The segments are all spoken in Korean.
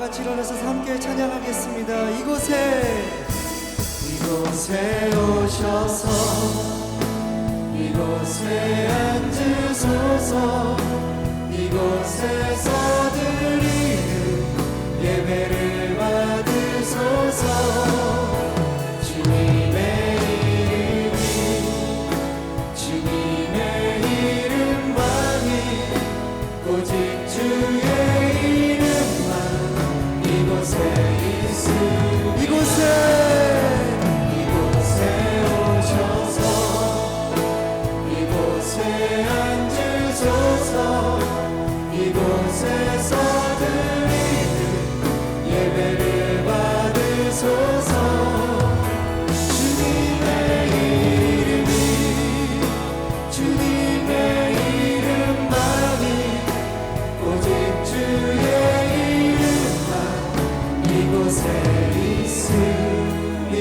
같이 일어나서 함께 찬양하겠습니다. 이곳에 오셔서 이곳에 앉으소서. 이곳에서 드리는 예배를 받으소서. 주님의 이름만이 오직 주의 이름만 이곳에 있으니 이곳에 오셔서 이곳에 앉으소서. 이곳에서 드리는 예배를 받으소서. 주님의 이름만이 오직 주의 이름만 이곳에 있습니다.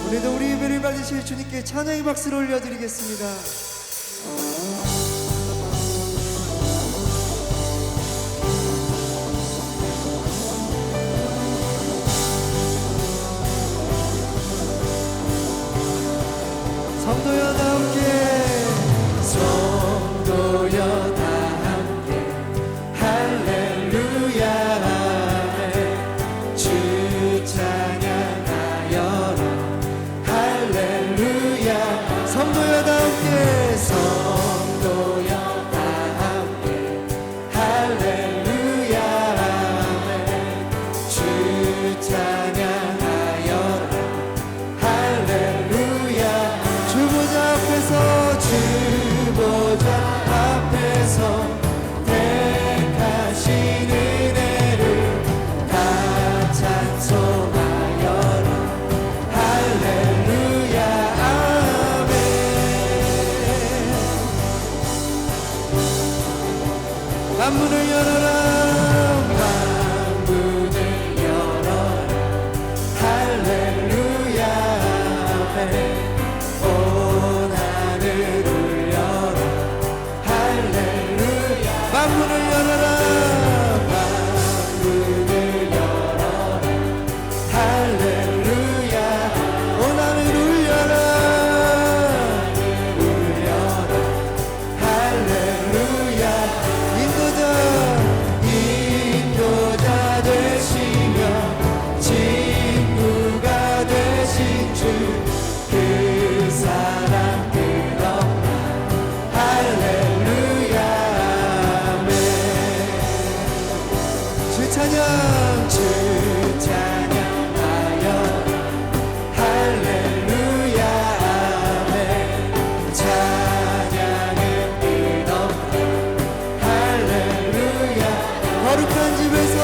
오늘도 우리 예배를 받으실 주님께 찬양의 박수를 올려드리겠습니다. 성도여 다 함께 할렐루야 주 찬양하여라 할렐루야. 성도여 다 함께 할렐루야 주 찬양하여라 할렐루야. 주보좌 앞에서 택하신 은혜를 다 찬송하여라 할렐루야 아멘. 만문을 열어라 할렐루야 아멘. 만문을 열어라 할렐루야. 온 하늘을 열어라 할렐루야. 인도자 되시며 친구가 되신 주 그 사랑 끝없나 할렐루야. 주 찬양하여 할렐루야 아멘. 찬양은 끝없네 할렐루야. 거룩한 집에서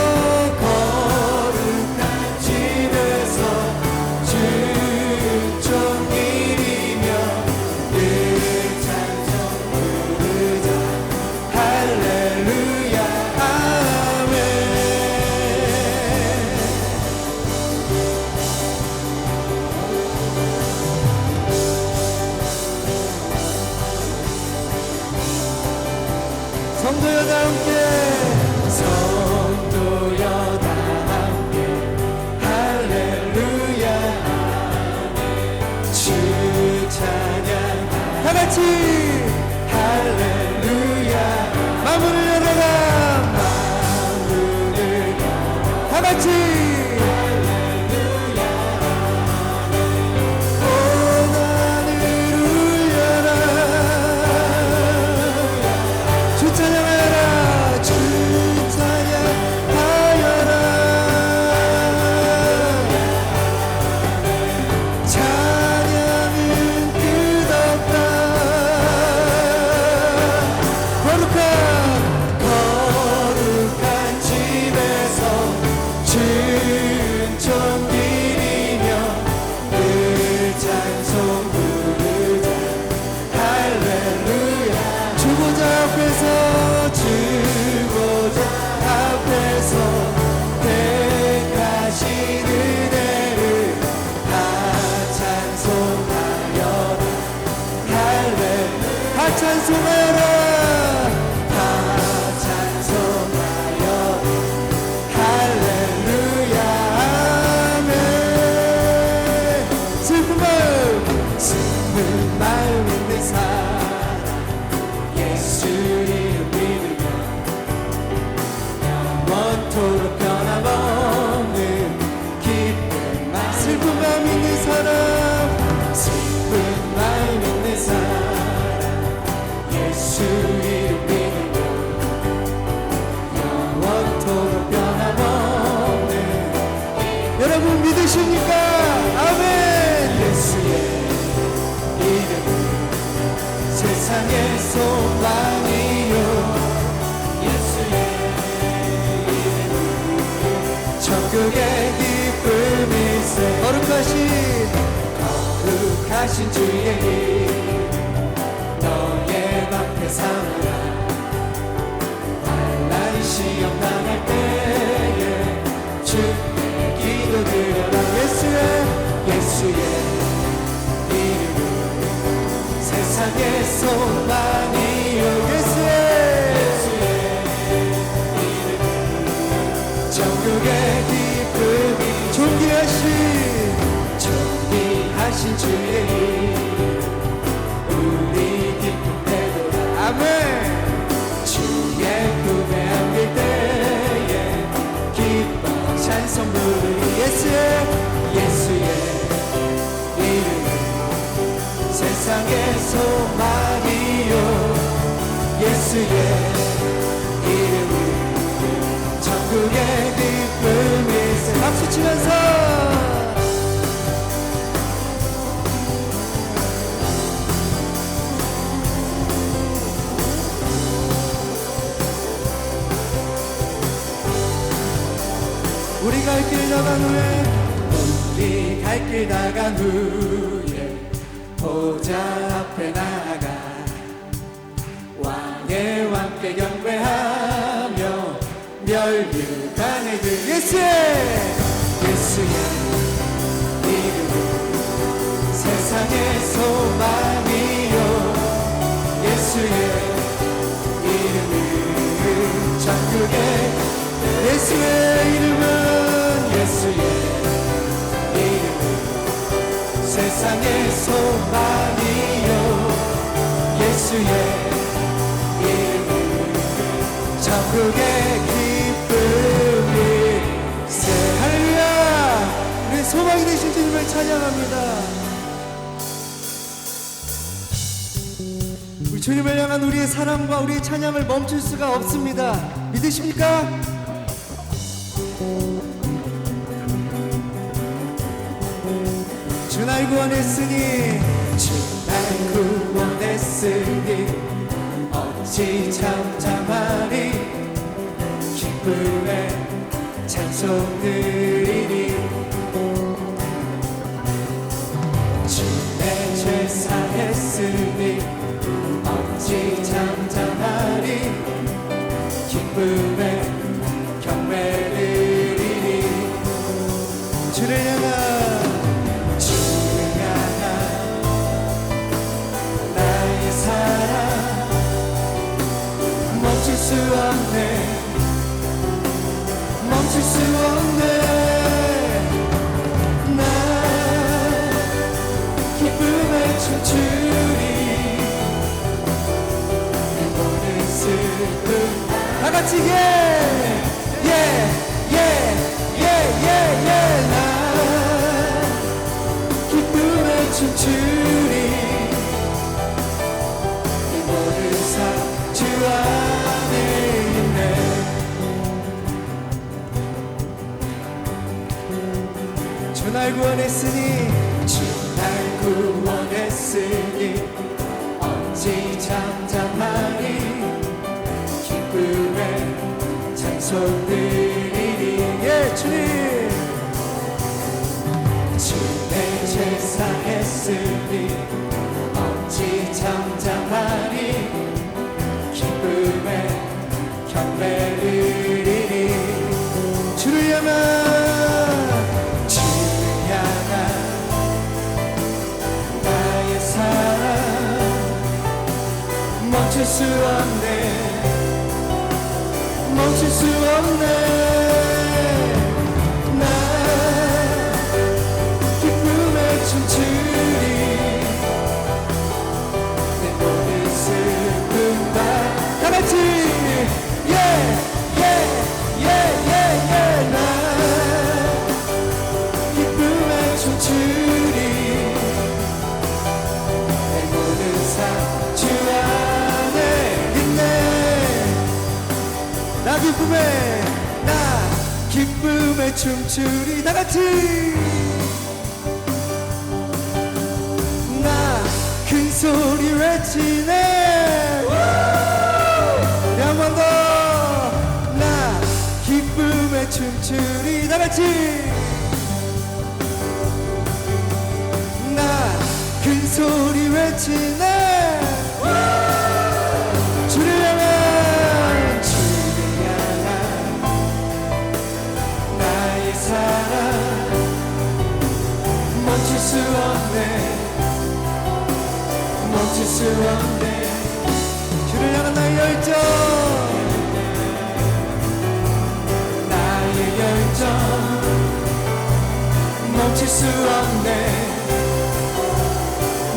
주 종일이며 늘 찬송 부르자 할렐루야 아멘. 성도여 다 함께 할렐루야 주 찬양 다 같이 할렐루야. 만문을 열어라 다 같이 거룩한 집에서 주 믿으십니까? 아멘. 예수의 이름은 세상의 소망이요 예수의 이름은 천국의 기쁨일세 거룩하신 주의 이름 너의 앞에 삼아라 환난 시험 당할 때에 주께 기도드려라 예수의 이름은 세상의 소망이요 예수의 이름은 천국의 기쁨이 존귀하신 주의 이름 우리 기쁨 되돌아 아멘 주의 품에 안길 때에 기뻐 찬송 부르리 예수의 이름은 세상의 소망이요 예수의 이름은 천국의 기쁨일세 박수 치면서 우리 갈 길 나간 후에 보좌 앞에 나아가 왕의 왕께 경배하며 멸류관에 들 예수의 이름은 세상의 소망이요 예수의 이름은 천국의 예수의 이름은 세상의 소망이요 예수의 이름은 천국의 기쁨일세 할렐루야 우리 소망이 되신 주님을 찬양합니다 우리 주님을 향한 우리의 사랑과 우리의 찬양을 멈출 수가 없습니다 믿으십니까? 주 날 구원했으니 어찌 잠잠하리 기쁨에 찬송 드리리 주의 죄 사했으니 어찌 잠잠하리 기쁨에 경배 드리리 주를 향한 멈출 수 없네 나 기쁨에 춤추리 내 모든 슬픔 다같이 나 기쁨에 춤추리 내 모든 삶 주 안에 주 날 구원했으니 어찌 잠잠하리 기쁨에 찬송 드리리 예 주님 주의 죄 사했으니 어찌 잠잠하리 기쁨에 경배 드리리 주를 향한 멈출 수 없네 나 기쁨에 춤추리 내 모든 슬픔 다같이 나 기쁨에 춤추리 내 모든 삶 주 나 기쁨에 기쁨에 춤추리 다 같이. 나 큰 소리 외치네. 우리 한 번 더. 나 기쁨에 춤추리 다 같이. 나 큰 소리 외치네. 주를 향한 나의 사랑 멈출 수 없네. 멈출 수 없네. 주를 향한 나의 열정, 나의 열정 멈출 수 없네.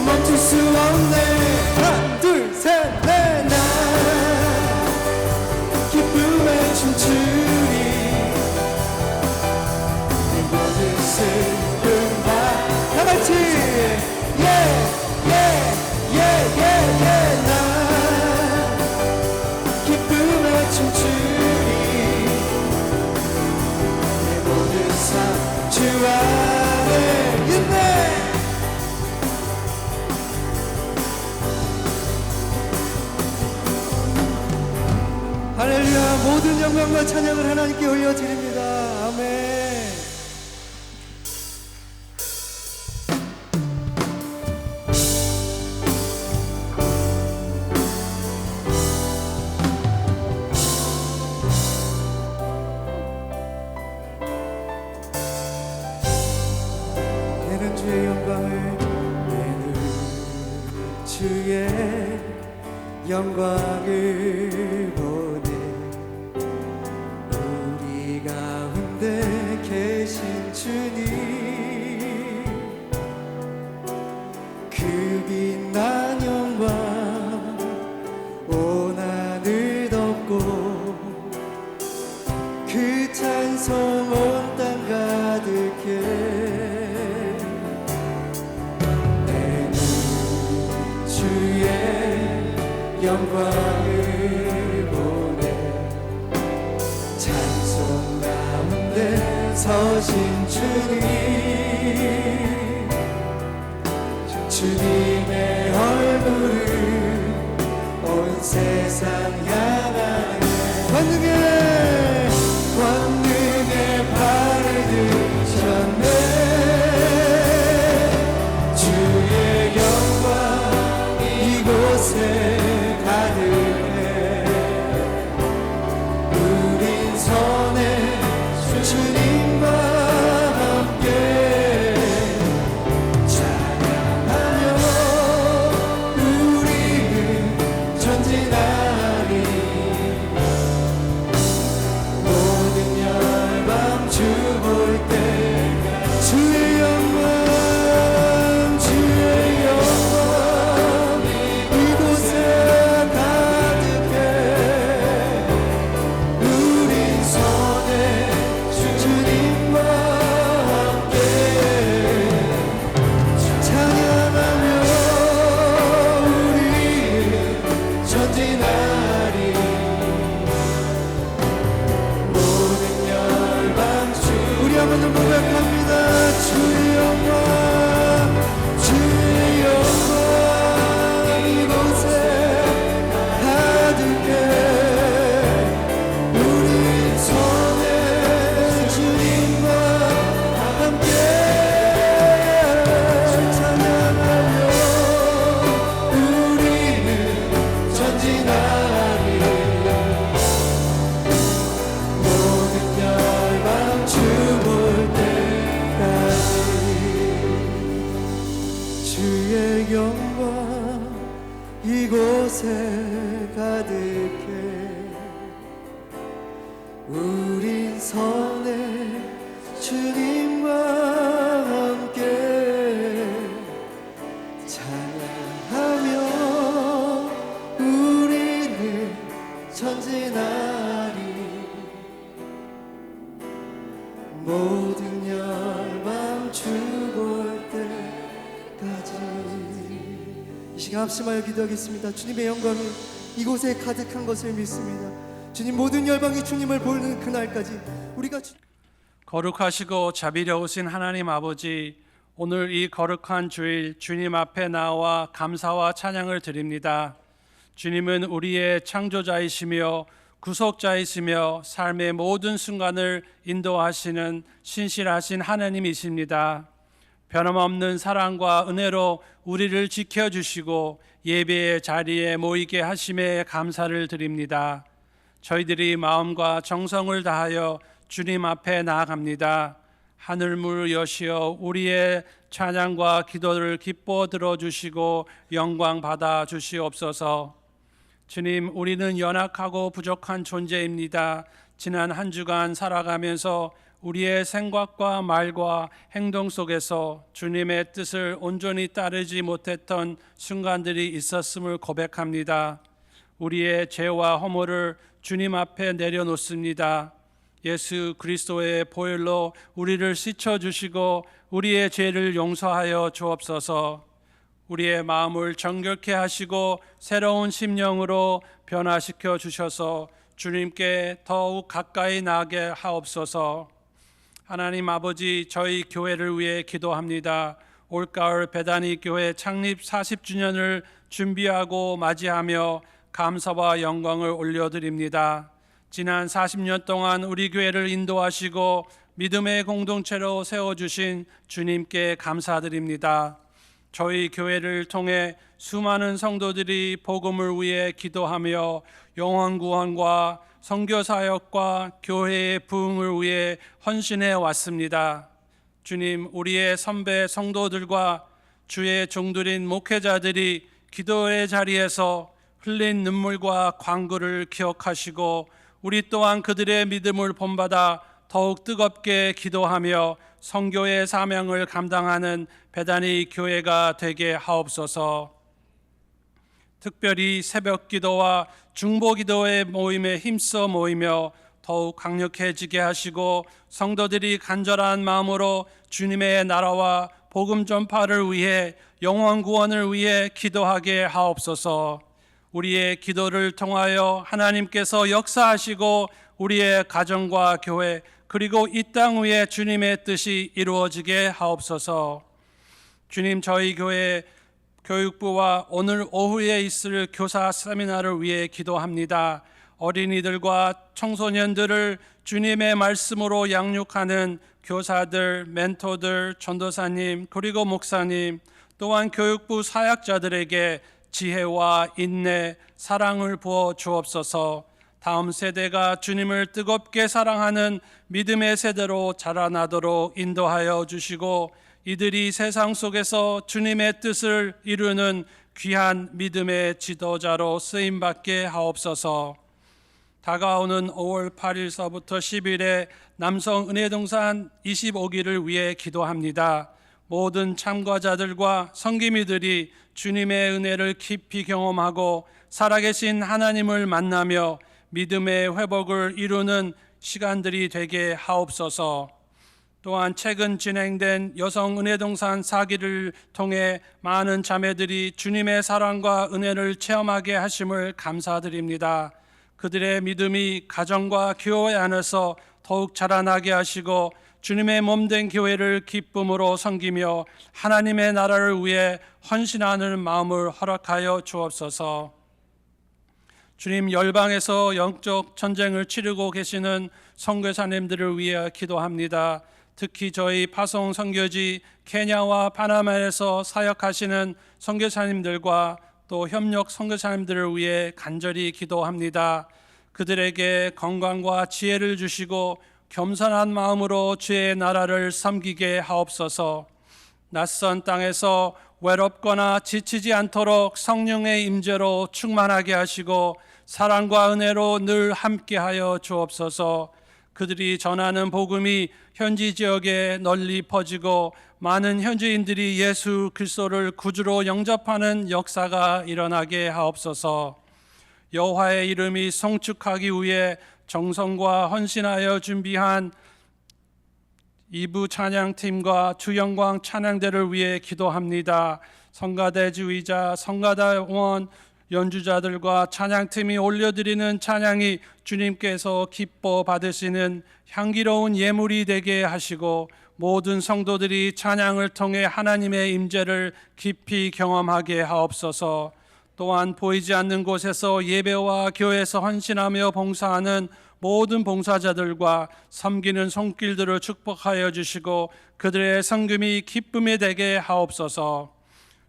멈출 수 없네. 하나 둘 셋 넷. 나 기쁨에 춤추리. 내 모든 슬픔 다 같이. 나 기쁨에 춤추리. 내 모든 삶 주 안에 있네. 할렐루야. 모든 영광과 찬양을 하나님께 올려드립니다. 아멘. 내는 주의 영광을, 내는 주의 영광을 보네. 우리 가운데 계신 주님, 그 빛난 영광 온 하늘 덮고, 그 찬송 온 땅 가득해. 내는 주의 영광을 보내. 찬송 가운데 서신 주님, 주님의 얼굴을 온 세상 향하네. 권능의 발을 드셨네. 주의 영광 이곳에 가득해. 우린 선에 주님과 함께 찬양하며 우리는 전진하리. 모든 열방 주 볼 때 주의 영광, 주의 영광 이곳에 가득해. 우린 선에 주님과 함께 찬양하며 우리는 전진하리. 모든 열방 주. 우리 한번 더 고백합니다. 주의 영광, 주의 영광 이곳에 가득해. 우리 손에 주님과 함께 찬양하며 우리는 전진하리. 모든 열방 주 볼 때까지. 주의 영광 이곳에 가득해. 우린 선에 주님과 함께 찬양하며 우리는 전진하리. 모든 열방 주 볼 때까지. 이 시간 합심하여 기도하겠습니다. 주님의 영광이 이곳에 가득한 것을 믿습니다. 주님, 모든 열방이 주님을 보는 그날까지 우리가 거룩하시고 자비로우신 하나님 아버지, 오늘 이 거룩한 주일 주님 앞에 나와 감사와 찬양을 드립니다. 주님은 우리의 창조자이시며 구속자이시며 삶의 모든 순간을 인도하시는 신실하신 하나님이십니다. 변함없는 사랑과 은혜로 우리를 지켜주시고 예배의 자리에 모이게 하심에 감사를 드립니다. 저희들이 마음과 정성을 다하여 주님 앞에 나아갑니다. 하늘물 여시어 우리의 찬양과 기도를 기뻐 들어주시고 영광 받아 주시옵소서. 주님, 우리는 연약하고 부족한 존재입니다. 지난 한 주간 살아가면서 우리의 생각과 말과 행동 속에서 주님의 뜻을 온전히 따르지 못했던 순간들이 있었음을 고백합니다. 우리의 죄와 허물을 주님 앞에 내려놓습니다. 예수 그리스도의 보혈로 우리를 씻어주시고 우리의 죄를 용서하여 주옵소서. 우리의 마음을 정결케 하시고 새로운 심령으로 변화시켜 주셔서 주님께 더욱 가까이 나게 하옵소서. 하나님 아버지, 저희 교회를 위해 기도합니다. 올가을 베다니 교회 창립 40주년을 준비하고 맞이하며 감사와 영광을 올려드립니다. 지난 40년 동안 우리 교회를 인도하시고 믿음의 공동체로 세워주신 주님께 감사드립니다. 저희 교회를 통해 수많은 성도들이 복음을 위해 기도하며 영혼 구원과 선교 사역과 교회의 부흥을 위해 헌신해 왔습니다. 주님, 우리의 선배 성도들과 주의 종들인 목회자들이 기도의 자리에서 흘린 눈물과 광고를 기억하시고 우리 또한 그들의 믿음을 본받아 더욱 뜨겁게 기도하며 선교의 사명을 감당하는 베다니 교회가 되게 하옵소서. 특별히 새벽 기도와 중보 기도의 모임에 힘써 모이며 더욱 강력해지게 하시고 성도들이 간절한 마음으로 주님의 나라와 복음 전파를 위해 영혼 구원을 위해 기도하게 하옵소서. 우리의 기도를 통하여 하나님께서 역사하시고 우리의 가정과 교회 그리고 이 땅 위에 주님의 뜻이 이루어지게 하옵소서. 주님, 저희 교회 교육부와 오늘 오후에 있을 교사 세미나를 위해 기도합니다. 어린이들과 청소년들을 주님의 말씀으로 양육하는 교사들, 멘토들, 전도사님 그리고 목사님 또한 교육부 사역자들에게 지혜와 인내, 사랑을 부어 주옵소서. 다음 세대가 주님을 뜨겁게 사랑하는 믿음의 세대로 자라나도록 인도하여 주시고 이들이 세상 속에서 주님의 뜻을 이루는 귀한 믿음의 지도자로 쓰임받게 하옵소서. 다가오는 5월 8일서부터 10일에 남성 은혜동산 25기를 위해 기도합니다. 모든 참가자들과 성기미들이 주님의 은혜를 깊이 경험하고 살아계신 하나님을 만나며 믿음의 회복을 이루는 시간들이 되게 하옵소서. 또한 최근 진행된 여성 은혜동산 4기를 통해 많은 자매들이 주님의 사랑과 은혜를 체험하게 하심을 감사드립니다. 그들의 믿음이 가정과 교회 안에서 더욱 자라나게 하시고 주님의 몸된 교회를 기쁨으로 섬기며 하나님의 나라를 위해 헌신하는 마음을 허락하여 주옵소서. 주님, 열방에서 영적 전쟁을 치르고 계시는 선교사님들을 위해 기도합니다. 특히 저희 파송 선교지 케냐와 파나마에서 사역하시는 선교사님들과 또 협력 선교사님들을 위해 간절히 기도합니다. 그들에게 건강과 지혜를 주시고 겸손한 마음으로 주의 나라를 섬기게 하옵소서. 낯선 땅에서 외롭거나 지치지 않도록 성령의 임재로 충만하게 하시고 사랑과 은혜로 늘 함께하여 주옵소서. 그들이 전하는 복음이 현지 지역에 널리 퍼지고 많은 현지인들이 예수 그리스도를 구주로 영접하는 역사가 일어나게 하옵소서. 여호와의 이름이 성축하기 위해 정성과 헌신하여 준비한 2부 찬양팀과 주영광 찬양대를 위해 기도합니다. 성가대 주의자, 성가대 원, 연주자들과 찬양팀이 올려드리는 찬양이 주님께서 기뻐 받으시는 향기로운 예물이 되게 하시고 모든 성도들이 찬양을 통해 하나님의 임재를 깊이 경험하게 하옵소서. 또한 보이지 않는 곳에서 예배와 교회에서 헌신하며 봉사하는 모든 봉사자들과 섬기는 손길들을 축복하여 주시고 그들의 성금이 기쁨이 되게 하옵소서.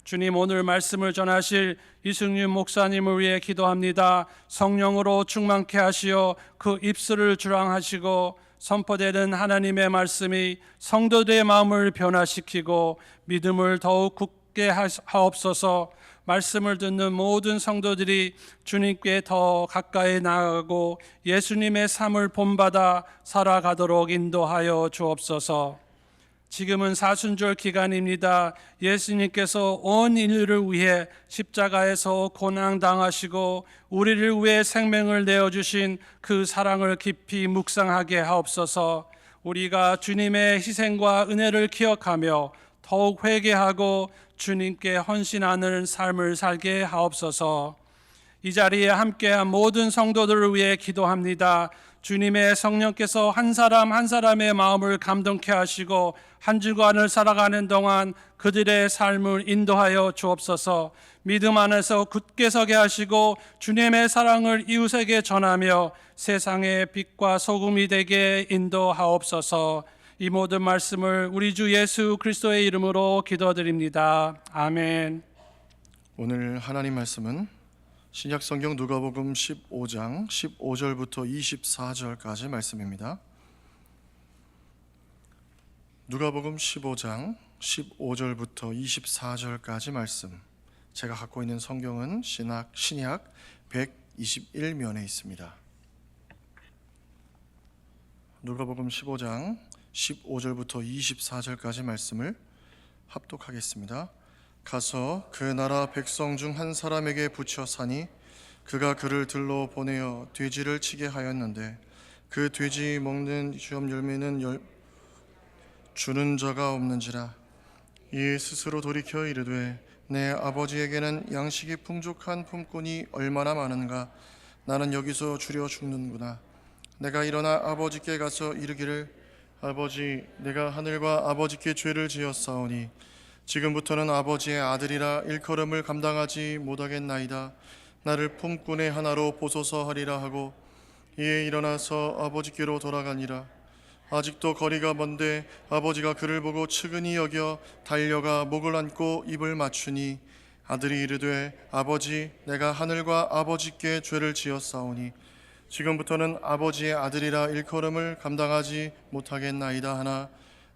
주님, 오늘 말씀을 전하실 이승윤 목사님을 위해 기도합니다. 성령으로 충만케 하시어 그 입술을 주랑하시고 선포되는 하나님의 말씀이 성도들의 마음을 변화시키고 믿음을 더욱 굳게 하옵소서. 말씀을 듣는 모든 성도들이 주님께 더 가까이 나아가고 예수님의 삶을 본받아 살아가도록 인도하여 주옵소서. 지금은 사순절 기간입니다. 예수님께서 온 인류를 위해 십자가에서 고난당하시고 우리를 위해 생명을 내어주신 그 사랑을 깊이 묵상하게 하옵소서. 우리가 주님의 희생과 은혜를 기억하며 더욱 회개하고 주님께 헌신하는 삶을 살게 하옵소서. 이 자리에 함께한 모든 성도들을 위해 기도합니다. 주님의 성령께서 한 사람 한 사람의 마음을 감동케 하시고 한 주간을 살아가는 동안 그들의 삶을 인도하여 주옵소서. 믿음 안에서 굳게 서게 하시고 주님의 사랑을 이웃에게 전하며 세상의 빛과 소금이 되게 인도하옵소서. 이 모든 말씀을 우리 주 예수 그리스도의 이름으로 기도드립니다. 아멘. 오늘 하나님 말씀은 신약 성경 누가복음 15장 15절부터 24절까지 말씀입니다. 누가복음 15장 15절부터 24절까지 말씀. 제가 갖고 있는 성경은 신약 121면에 있습니다. 누가복음 15장 15절부터 24절까지 말씀을 합독하겠습니다. 가서 그 나라 백성 중 한 사람에게 붙여 사니 그가 그를 들러 보내어 돼지를 치게 하였는데 그 돼지 먹는 시험 열매는 주는 자가 없는지라. 이에 스스로 돌이켜 이르되 내 아버지에게는 양식이 풍족한 품꾼이 얼마나 많은가. 나는 여기서 주려 죽는구나. 내가 일어나 아버지께 가서 이르기를 아버지, 내가 하늘과 아버지께 죄를 지었사오니 지금부터는 아버지의 아들이라 일컬음을 감당하지 못하겠나이다. 나를 품꾼의 하나로 보소서 하리라 하고 이에 일어나서 아버지께로 돌아가니라. 아직도 거리가 먼데 아버지가 그를 보고 측은히 여겨 달려가 목을 안고 입을 맞추니 아들이 이르되 아버지, 내가 하늘과 아버지께 죄를 지었사오니 지금부터는 아버지의 아들이라 일컬음을 감당하지 못하겠나이다 하나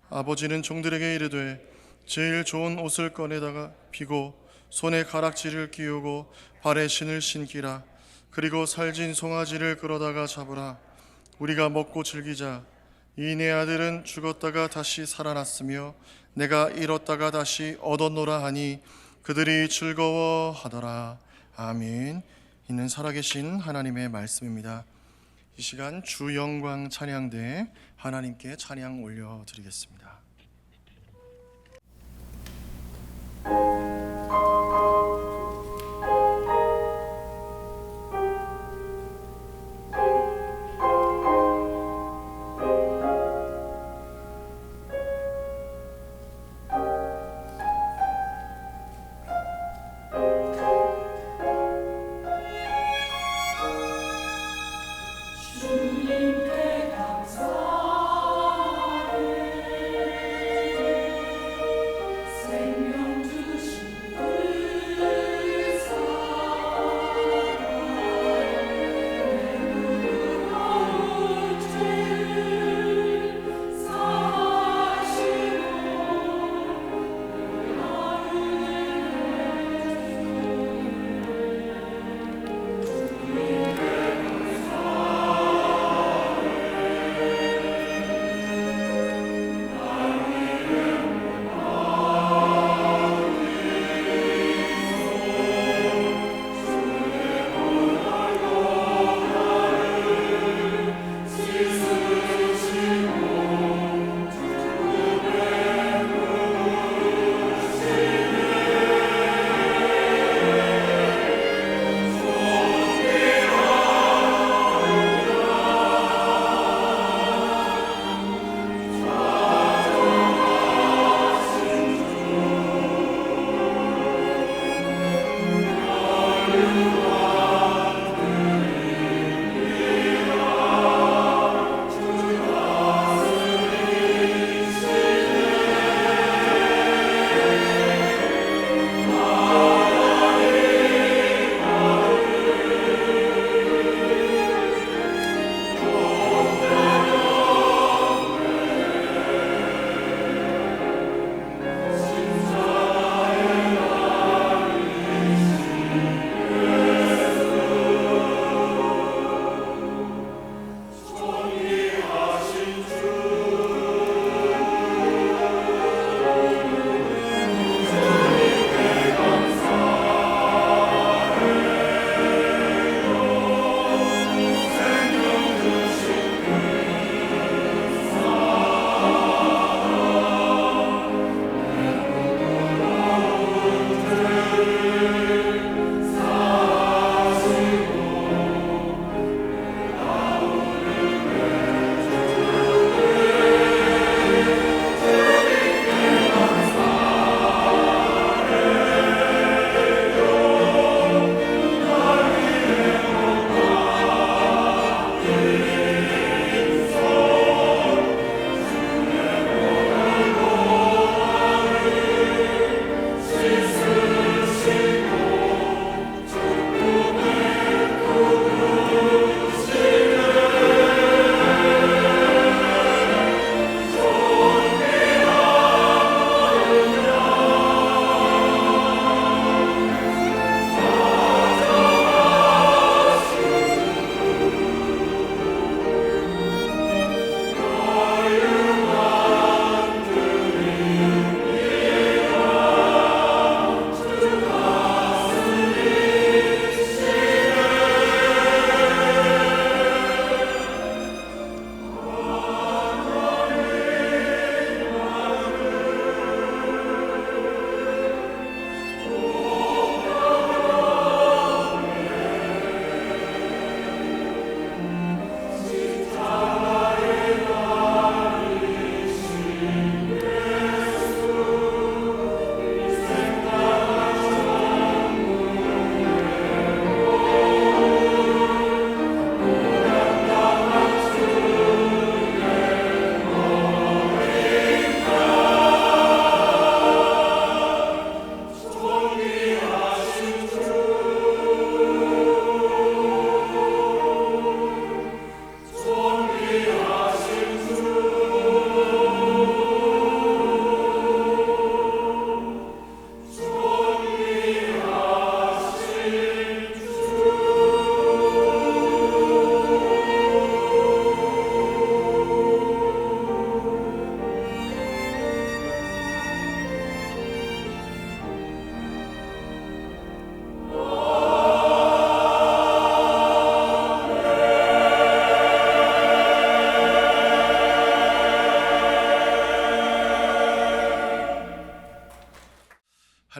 아버지는 종들에게 이르되 제일 좋은 옷을 꺼내다가 피고 손에 가락지를 끼우고 발에 신을 신기라. 그리고 살진 송아지를 끌어다가 잡으라. 우리가 먹고 즐기자. 이 내 아들은 죽었다가 다시 살아났으며 내가 잃었다가 다시 얻었노라 하니 그들이 즐거워하더라. 아멘. 이는 살아계신 하나님의 말씀입니다. 이 시간 주 영광 찬양대에 하나님께 찬양 올려드리겠습니다. 생명 주신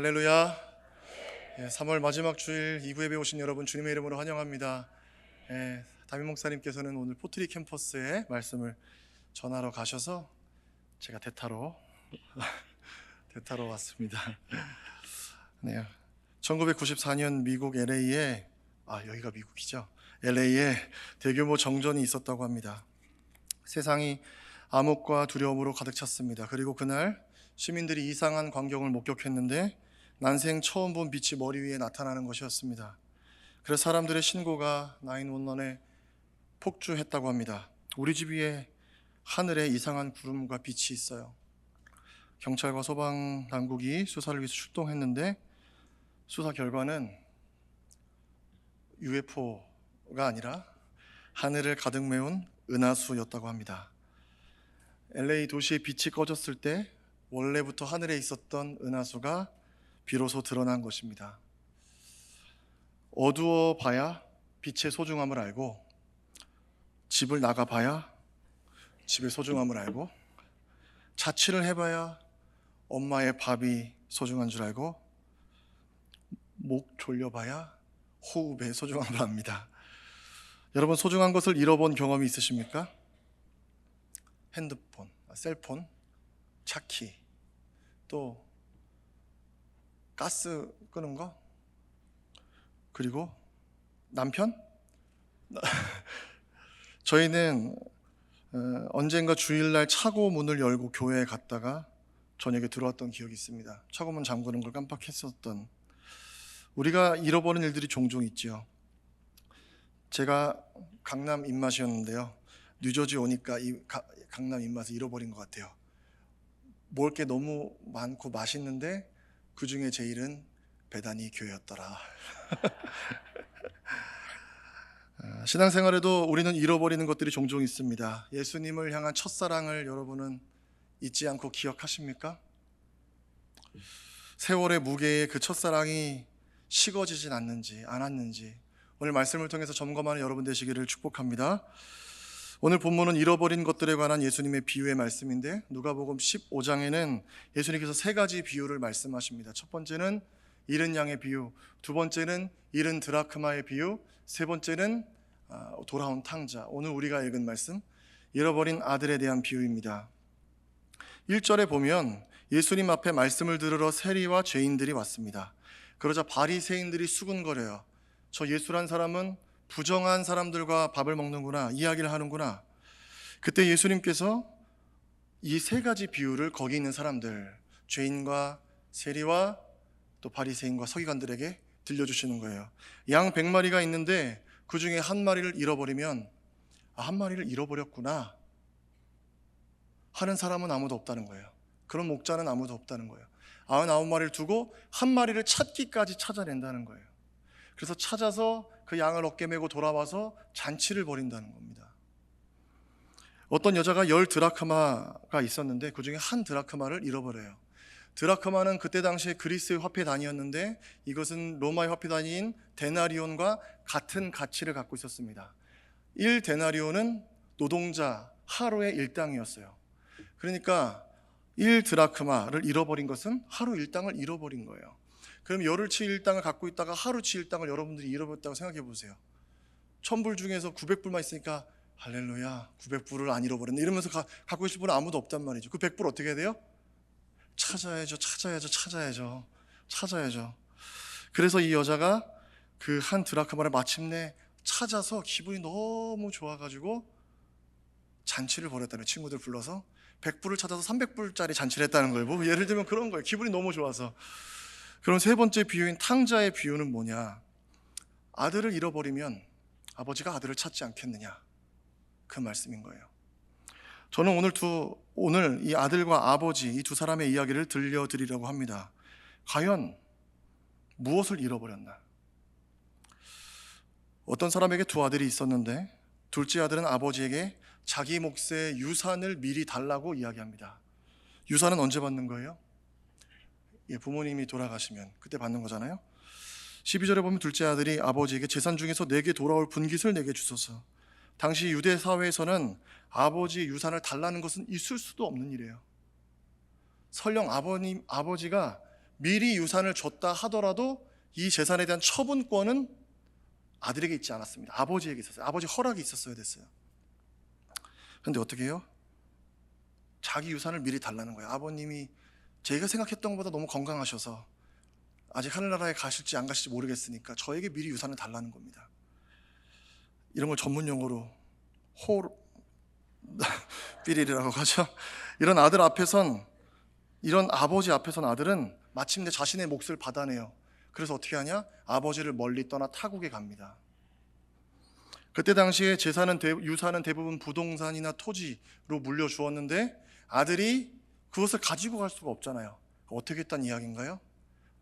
할렐루야. 3월 마지막 주일 2부 예배 오신 여러분 주님의 이름으로 환영합니다. 담임 목사님께서는 오늘 포트리 캠퍼스에 말씀을 전하러 가셔서 제가 대타로 왔습니다. 네, 1994년 미국 LA에 여기가 미국이죠. LA에 대규모 정전이 있었다고 합니다. 세상이 암흑과 두려움으로 가득 찼습니다. 그리고 그날 시민들이 이상한 광경을 목격했는데 난생 처음 본 빛이 머리 위에 나타나는 것이었습니다. 그래서 사람들의 신고가 911에 폭주했다고 합니다. 우리 집 위에 하늘에 이상한 구름과 빛이 있어요. 경찰과 소방 당국이 수사를 위해서 출동했는데 수사 결과는 UFO가 아니라 하늘을 가득 메운 은하수였다고 합니다. LA 도시의 빛이 꺼졌을 때 원래부터 하늘에 있었던 은하수가 비로소 드러난 것입니다. 어두워 봐야 빛의 소중함을 알고, 집을 나가 봐야 집의 소중함을 알고, 자취를 해봐야 엄마의 밥이 소중한 줄 알고, 목 졸려봐야 호흡의 소중함을 압니다. 여러분, 소중한 것을 잃어본 경험이 있으십니까? 핸드폰, 셀폰, 차키, 또 가스 끄는 거, 그리고 남편? 저희는 언젠가 주일날 차고 문을 열고 교회에 갔다가 저녁에 들어왔던 기억이 있습니다. 차고 문 잠그는 걸 깜빡했었던. 우리가 잃어버린 일들이 종종 있지요. 제가 강남 입맛이었는데요, 뉴저지 오니까 이 강남 입맛을 잃어버린 것 같아요. 먹을 게 너무 많고 맛있는데 그 중에 제일은 베다니 교회였더라. 신앙생활에도 우리는 잃어버리는 것들이 종종 있습니다. 예수님을 향한 첫사랑을 여러분은 잊지 않고 기억하십니까? 세월의 무게에 그 첫사랑이 식어지진 않았는지 오늘 말씀을 통해서 점검하는 여러분 되시기를 축복합니다. 오늘 본문은 잃어버린 것들에 관한 예수님의 비유의 말씀인데, 누가복음 15장에는 예수님께서 3가지 비유를 말씀하십니다. 첫 번째는 잃은 양의 비유, 두 번째는 잃은 드라크마의 비유, 세 번째는 돌아온 탕자. 오늘 우리가 읽은 말씀, 잃어버린 아들에 대한 비유입니다. 1절에 보면 예수님 앞에 말씀을 들으러 세리와 죄인들이 왔습니다. 그러자 바리새인들이 수군거려요. 저 예수란 사람은 부정한 사람들과 밥을 먹는구나, 이야기를 하는구나. 그때 예수님께서 이 3가지 비유를 거기 있는 사람들, 죄인과 세리와 또 바리새인과 서기관들에게 들려주시는 거예요. 양 100마리가 있는데 그 중에 한 마리를 잃어버리면 한 마리를 잃어버렸구나 하는 사람은 아무도 없다는 거예요. 그런 목자는 아무도 없다는 거예요. 99마리를 두고 한 마리를 찾기까지 찾아낸다는 거예요. 그래서 찾아서 그 양을 어깨 메고 돌아와서 잔치를 벌인다는 겁니다. 어떤 여자가 10드라크마가 있었는데 그 중에 한 드라크마를 잃어버려요. 드라크마는 그때 당시에 그리스의 화폐 단위였는데 이것은 로마의 화폐 단위인 데나리온과 같은 가치를 갖고 있었습니다. 1데나리온은 노동자 하루의 일당이었어요. 그러니까 1드라크마를 잃어버린 것은 하루 일당을 잃어버린 거예요. 그럼 열흘치 일당을 갖고 있다가 하루치 일당을 여러분들이 잃어버렸다고 생각해 보세요. 1000불 중에서 900불만 있으니까 할렐루야, 900불을 안 잃어버렸네 이러면서 갖고 계실 분은 아무도 없단 말이죠. 그 100불 어떻게 해야 돼요? 찾아야죠. 그래서 이 여자가 그 한 드라크마를 마침내 찾아서 기분이 너무 좋아가지고 잔치를 벌였다는, 친구들 불러서 100불을 찾아서 300불짜리 잔치를 했다는 거예요. 뭐 예를 들면 그런 거예요. 기분이 너무 좋아서. 그럼 세 번째 비유인 탕자의 비유는 뭐냐? 아들을 잃어버리면 아버지가 아들을 찾지 않겠느냐, 그 말씀인 거예요. 저는 오늘 이 아들과 아버지, 이 두 사람의 이야기를 들려드리려고 합니다. 과연 무엇을 잃어버렸나? 어떤 사람에게 두 아들이 있었는데 둘째 아들은 아버지에게 자기 몫의 유산을 미리 달라고 이야기합니다. 유산은 언제 받는 거예요? 부모님이 돌아가시면 그때 받는 거잖아요. 12절에 보면 둘째 아들이 아버지에게 재산 중에서 내게 돌아올 분깃을 내게 주소서. 당시 유대 사회에서는 아버지의 유산을 달라는 것은 있을 수도 없는 일이에요. 설령 아버지가 미리 유산을 줬다 하더라도 이 재산에 대한 처분권은 아들에게 있지 않았습니다. 아버지에게 있었어요. 아버지 허락이 있었어야 됐어요. 그런데 어떻게 해요? 자기 유산을 미리 달라는 거예요. 아버님이 제가 생각했던 것보다 너무 건강하셔서 아직 하늘나라에 가실지 안 가실지 모르겠으니까 저에게 미리 유산을 달라는 겁니다. 이런 걸 전문 용어로 삐리리라고 하죠. 이런 아들 앞에선, 이런 아버지 앞에선 아들은 마침내 자신의 몫을 받아내요. 그래서 어떻게 하냐? 아버지를 멀리 떠나 타국에 갑니다. 그때 당시에 유산은 대부분 부동산이나 토지로 물려주었는데 아들이 그것을 가지고 갈 수가 없잖아요. 어떻게 했다는 이야기인가요?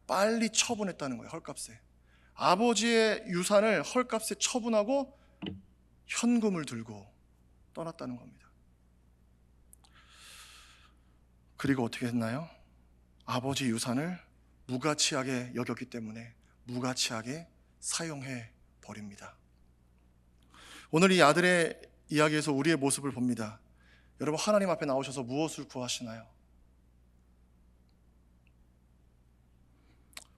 빨리 처분했다는 거예요. 헐값에. 아버지의 유산을 헐값에 처분하고 현금을 들고 떠났다는 겁니다. 그리고 어떻게 했나요? 아버지 유산을 무가치하게 여겼기 때문에 무가치하게 사용해 버립니다. 오늘 이 아들의 이야기에서 우리의 모습을 봅니다. 여러분, 하나님 앞에 나오셔서 무엇을 구하시나요?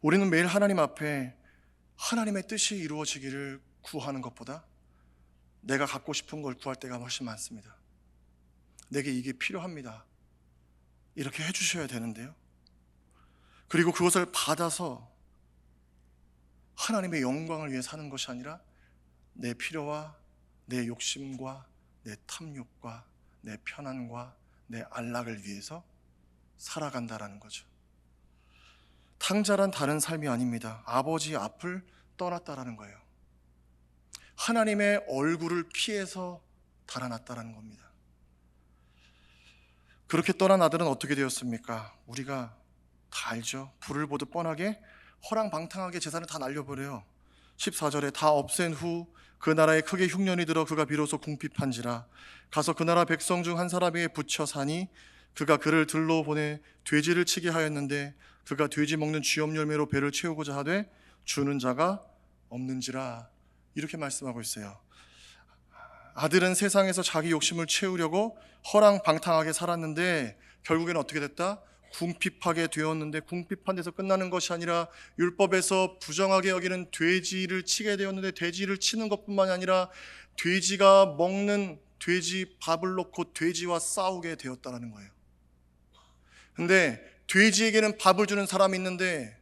우리는 매일 하나님 앞에 하나님의 뜻이 이루어지기를 구하는 것보다 내가 갖고 싶은 걸 구할 때가 훨씬 많습니다. 내게 이게 필요합니다. 이렇게 해주셔야 되는데요. 그리고 그것을 받아서 하나님의 영광을 위해 사는 것이 아니라 내 필요와 내 욕심과 내 탐욕과 내 편안과 내 안락을 위해서 살아간다라는 거죠. 탕자란 다른 삶이 아닙니다. 아버지 앞을 떠났다라는 거예요. 하나님의 얼굴을 피해서 달아났다라는 겁니다. 그렇게 떠난 아들은 어떻게 되었습니까? 우리가 다 알죠. 불을 보듯 뻔하게 허랑방탕하게 재산을 다 날려버려요. 14절에 다 없앤 후 그 나라에 크게 흉년이 들어 그가 비로소 궁핍한지라 가서 그 나라 백성 중 한 사람에게 붙여 사니 그가 그를 들러 보내 돼지를 치게 하였는데 그가 돼지 먹는 쥐염 열매로 배를 채우고자 하되 주는 자가 없는지라. 이렇게 말씀하고 있어요. 아들은 세상에서 자기 욕심을 채우려고 허랑방탕하게 살았는데 결국에는 어떻게 됐다? 궁핍하게 되었는데, 궁핍한 데서 끝나는 것이 아니라 율법에서 부정하게 여기는 돼지를 치게 되었는데, 돼지를 치는 것뿐만이 아니라 돼지가 먹는 돼지 밥을 놓고 돼지와 싸우게 되었다는 거예요. 근데 돼지에게는 밥을 주는 사람이 있는데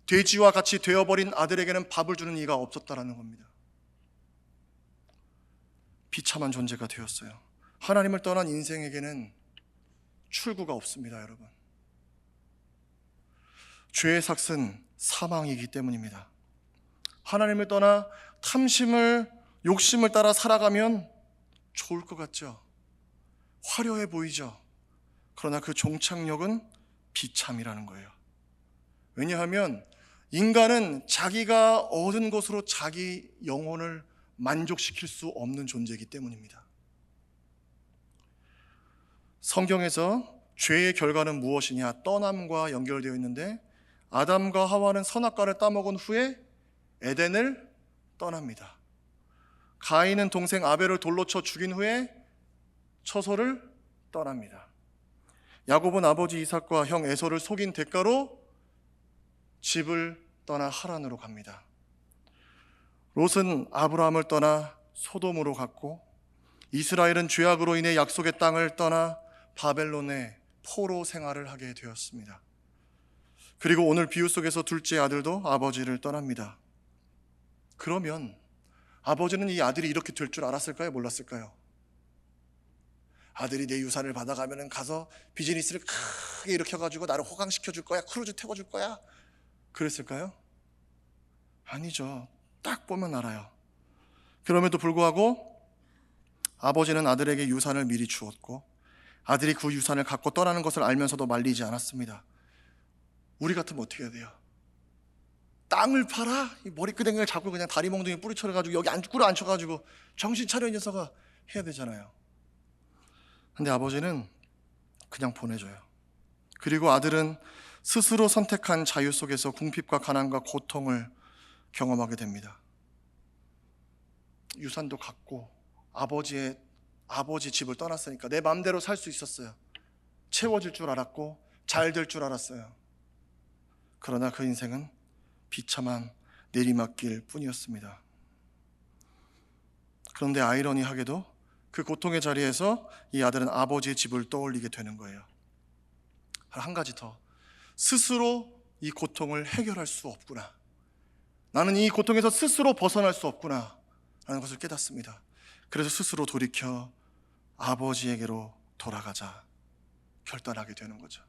돼지와 같이 되어버린 아들에게는 밥을 주는 이가 없었다는 겁니다. 비참한 존재가 되었어요. 하나님을 떠난 인생에게는 출구가 없습니다, 여러분. 죄의 삭은 사망이기 때문입니다. 하나님을 떠나 탐심을, 욕심을 따라 살아가면 좋을 것 같죠? 화려해 보이죠? 그러나 그 종착역은 비참이라는 거예요. 왜냐하면 인간은 자기가 얻은 것으로 자기 영혼을 만족시킬 수 없는 존재이기 때문입니다. 성경에서 죄의 결과는 무엇이냐? 떠남과 연결되어 있는데 아담과 하와는 선악과를 따먹은 후에 에덴을 떠납니다. 가인은 동생 아벨을 돌로 쳐 죽인 후에 처소를 떠납니다. 야곱은 아버지 이삭과 형 에서를 속인 대가로 집을 떠나 하란으로 갑니다. 롯은 아브라함을 떠나 소돔으로 갔고, 이스라엘은 죄악으로 인해 약속의 땅을 떠나 바벨론의 포로 생활을 하게 되었습니다. 그리고 오늘 비유 속에서 둘째 아들도 아버지를 떠납니다. 그러면 아버지는 이 아들이 이렇게 될 줄 알았을까요? 몰랐을까요? 아들이 내 유산을 받아가면 가서 비즈니스를 크게 일으켜가지고 나를 호강시켜 줄 거야, 크루즈 태워줄 거야, 그랬을까요? 아니죠. 딱 보면 알아요. 그럼에도 불구하고 아버지는 아들에게 유산을 미리 주었고, 아들이 그 유산을 갖고 떠나는 것을 알면서도 말리지 않았습니다. 우리 같으면 어떻게 해야 돼요? 땅을 팔아? 머리끄댕이를 잡고 그냥 다리 몽둥이 뿌리쳐가지고 여기 꿇어 앉혀가지고 정신 차려 이 녀석아 해야 되잖아요. 근데 아버지는 그냥 보내줘요. 그리고 아들은 스스로 선택한 자유 속에서 궁핍과 가난과 고통을 경험하게 됩니다. 유산도 갖고 아버지 집을 떠났으니까 내 마음대로 살 수 있었어요. 채워질 줄 알았고 잘 될 줄 알았어요. 그러나 그 인생은 비참한 내리막길 뿐이었습니다. 그런데 아이러니하게도 그 고통의 자리에서 이 아들은 아버지의 집을 떠올리게 되는 거예요. 한 가지 더, 스스로 이 고통을 해결할 수 없구나, 나는 이 고통에서 스스로 벗어날 수 없구나 라는 것을 깨닫습니다. 그래서 스스로 돌이켜 아버지에게로 돌아가자 결단하게 되는 거죠.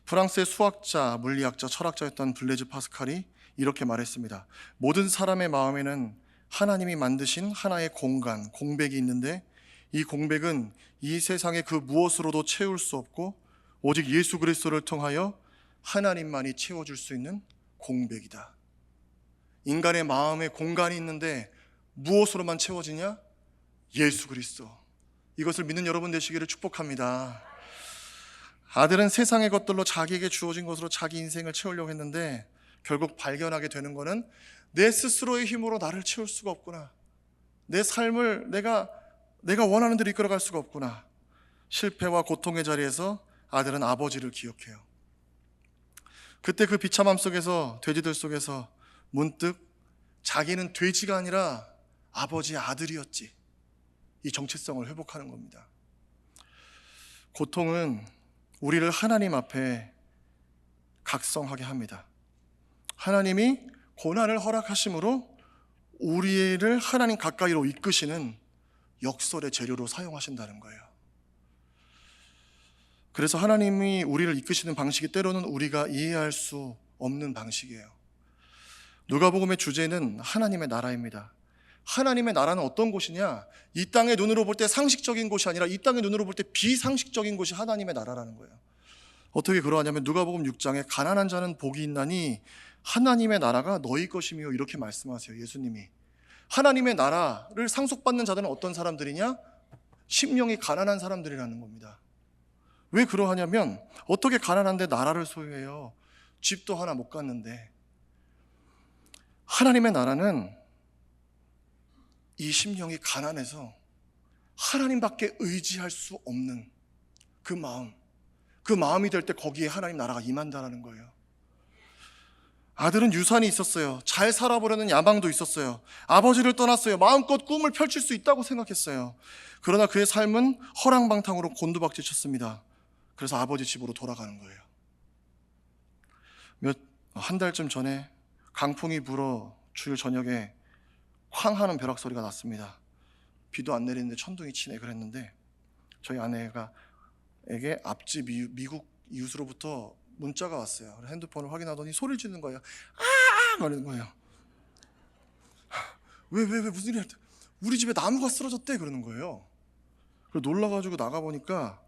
프랑스의 수학자, 물리학자, 철학자였던 블레즈 파스칼이 이렇게 말했습니다. 모든 사람의 마음에는 하나님이 만드신 하나의 공간, 공백이 있는데 이 공백은 이 세상의 그 무엇으로도 채울 수 없고 오직 예수 그리스도를 통하여 하나님만이 채워줄 수 있는 공백이다. 인간의 마음에 공간이 있는데 무엇으로만 채워지냐? 예수 그리스도. 이것을 믿는 여러분 되시기를 축복합니다. 아들은 세상의 것들로 자기에게 주어진 것으로 자기 인생을 채우려고 했는데 결국 발견하게 되는 것은 내 스스로의 힘으로 나를 채울 수가 없구나, 내 삶을 내가 원하는 대로 이끌어갈 수가 없구나. 실패와 고통의 자리에서 아들은 아버지를 기억해요. 그때 그 비참함 속에서, 돼지들 속에서 문득 자기는 돼지가 아니라 아버지의 아들이었지, 이 정체성을 회복하는 겁니다. 고통은 우리를 하나님 앞에 각성하게 합니다. 하나님이 고난을 허락하심으로 우리를 하나님 가까이로 이끄시는 역설의 재료로 사용하신다는 거예요. 그래서 하나님이 우리를 이끄시는 방식이 때로는 우리가 이해할 수 없는 방식이에요. 누가복음의 주제는 하나님의 나라입니다. 하나님의 나라는 어떤 곳이냐? 이 땅의 눈으로 볼 때 상식적인 곳이 아니라 이 땅의 눈으로 볼 때 비상식적인 곳이 하나님의 나라라는 거예요. 어떻게 그러하냐면 누가복음 6장에 가난한 자는 복이 있나니 하나님의 나라가 너희 것이며 이렇게 말씀하세요. 예수님이 하나님의 나라를 상속받는 자들은 어떤 사람들이냐? 심령이 가난한 사람들이라는 겁니다. 왜 그러하냐면 어떻게 가난한데 나라를 소유해요? 집도 하나 못 갔는데. 하나님의 나라는 이 심령이 가난해서 하나님밖에 의지할 수 없는 그 마음이 될 때 거기에 하나님 나라가 임한다는 거예요. 아들은 유산이 있었어요. 잘 살아보려는 야망도 있었어요. 아버지를 떠났어요. 마음껏 꿈을 펼칠 수 있다고 생각했어요. 그러나 그의 삶은 허랑방탕으로 곤두박질 쳤습니다. 그래서 아버지 집으로 돌아가는 거예요. 한 달쯤 전에 강풍이 불어 주일 저녁에 쾅 하는 벼락 소리가 났습니다. 비도 안 내리는데 천둥이 치네 그랬는데 저희 아내에게 앞집 미국 이웃으로부터 문자가 왔어요. 핸드폰을 확인하더니 소리를 지르는 거예요. 아! 말하는 거예요. 왜 무슨 일이야? 우리 집에 나무가 쓰러졌대 그러는 거예요. 그래서 놀라가지고 나가보니까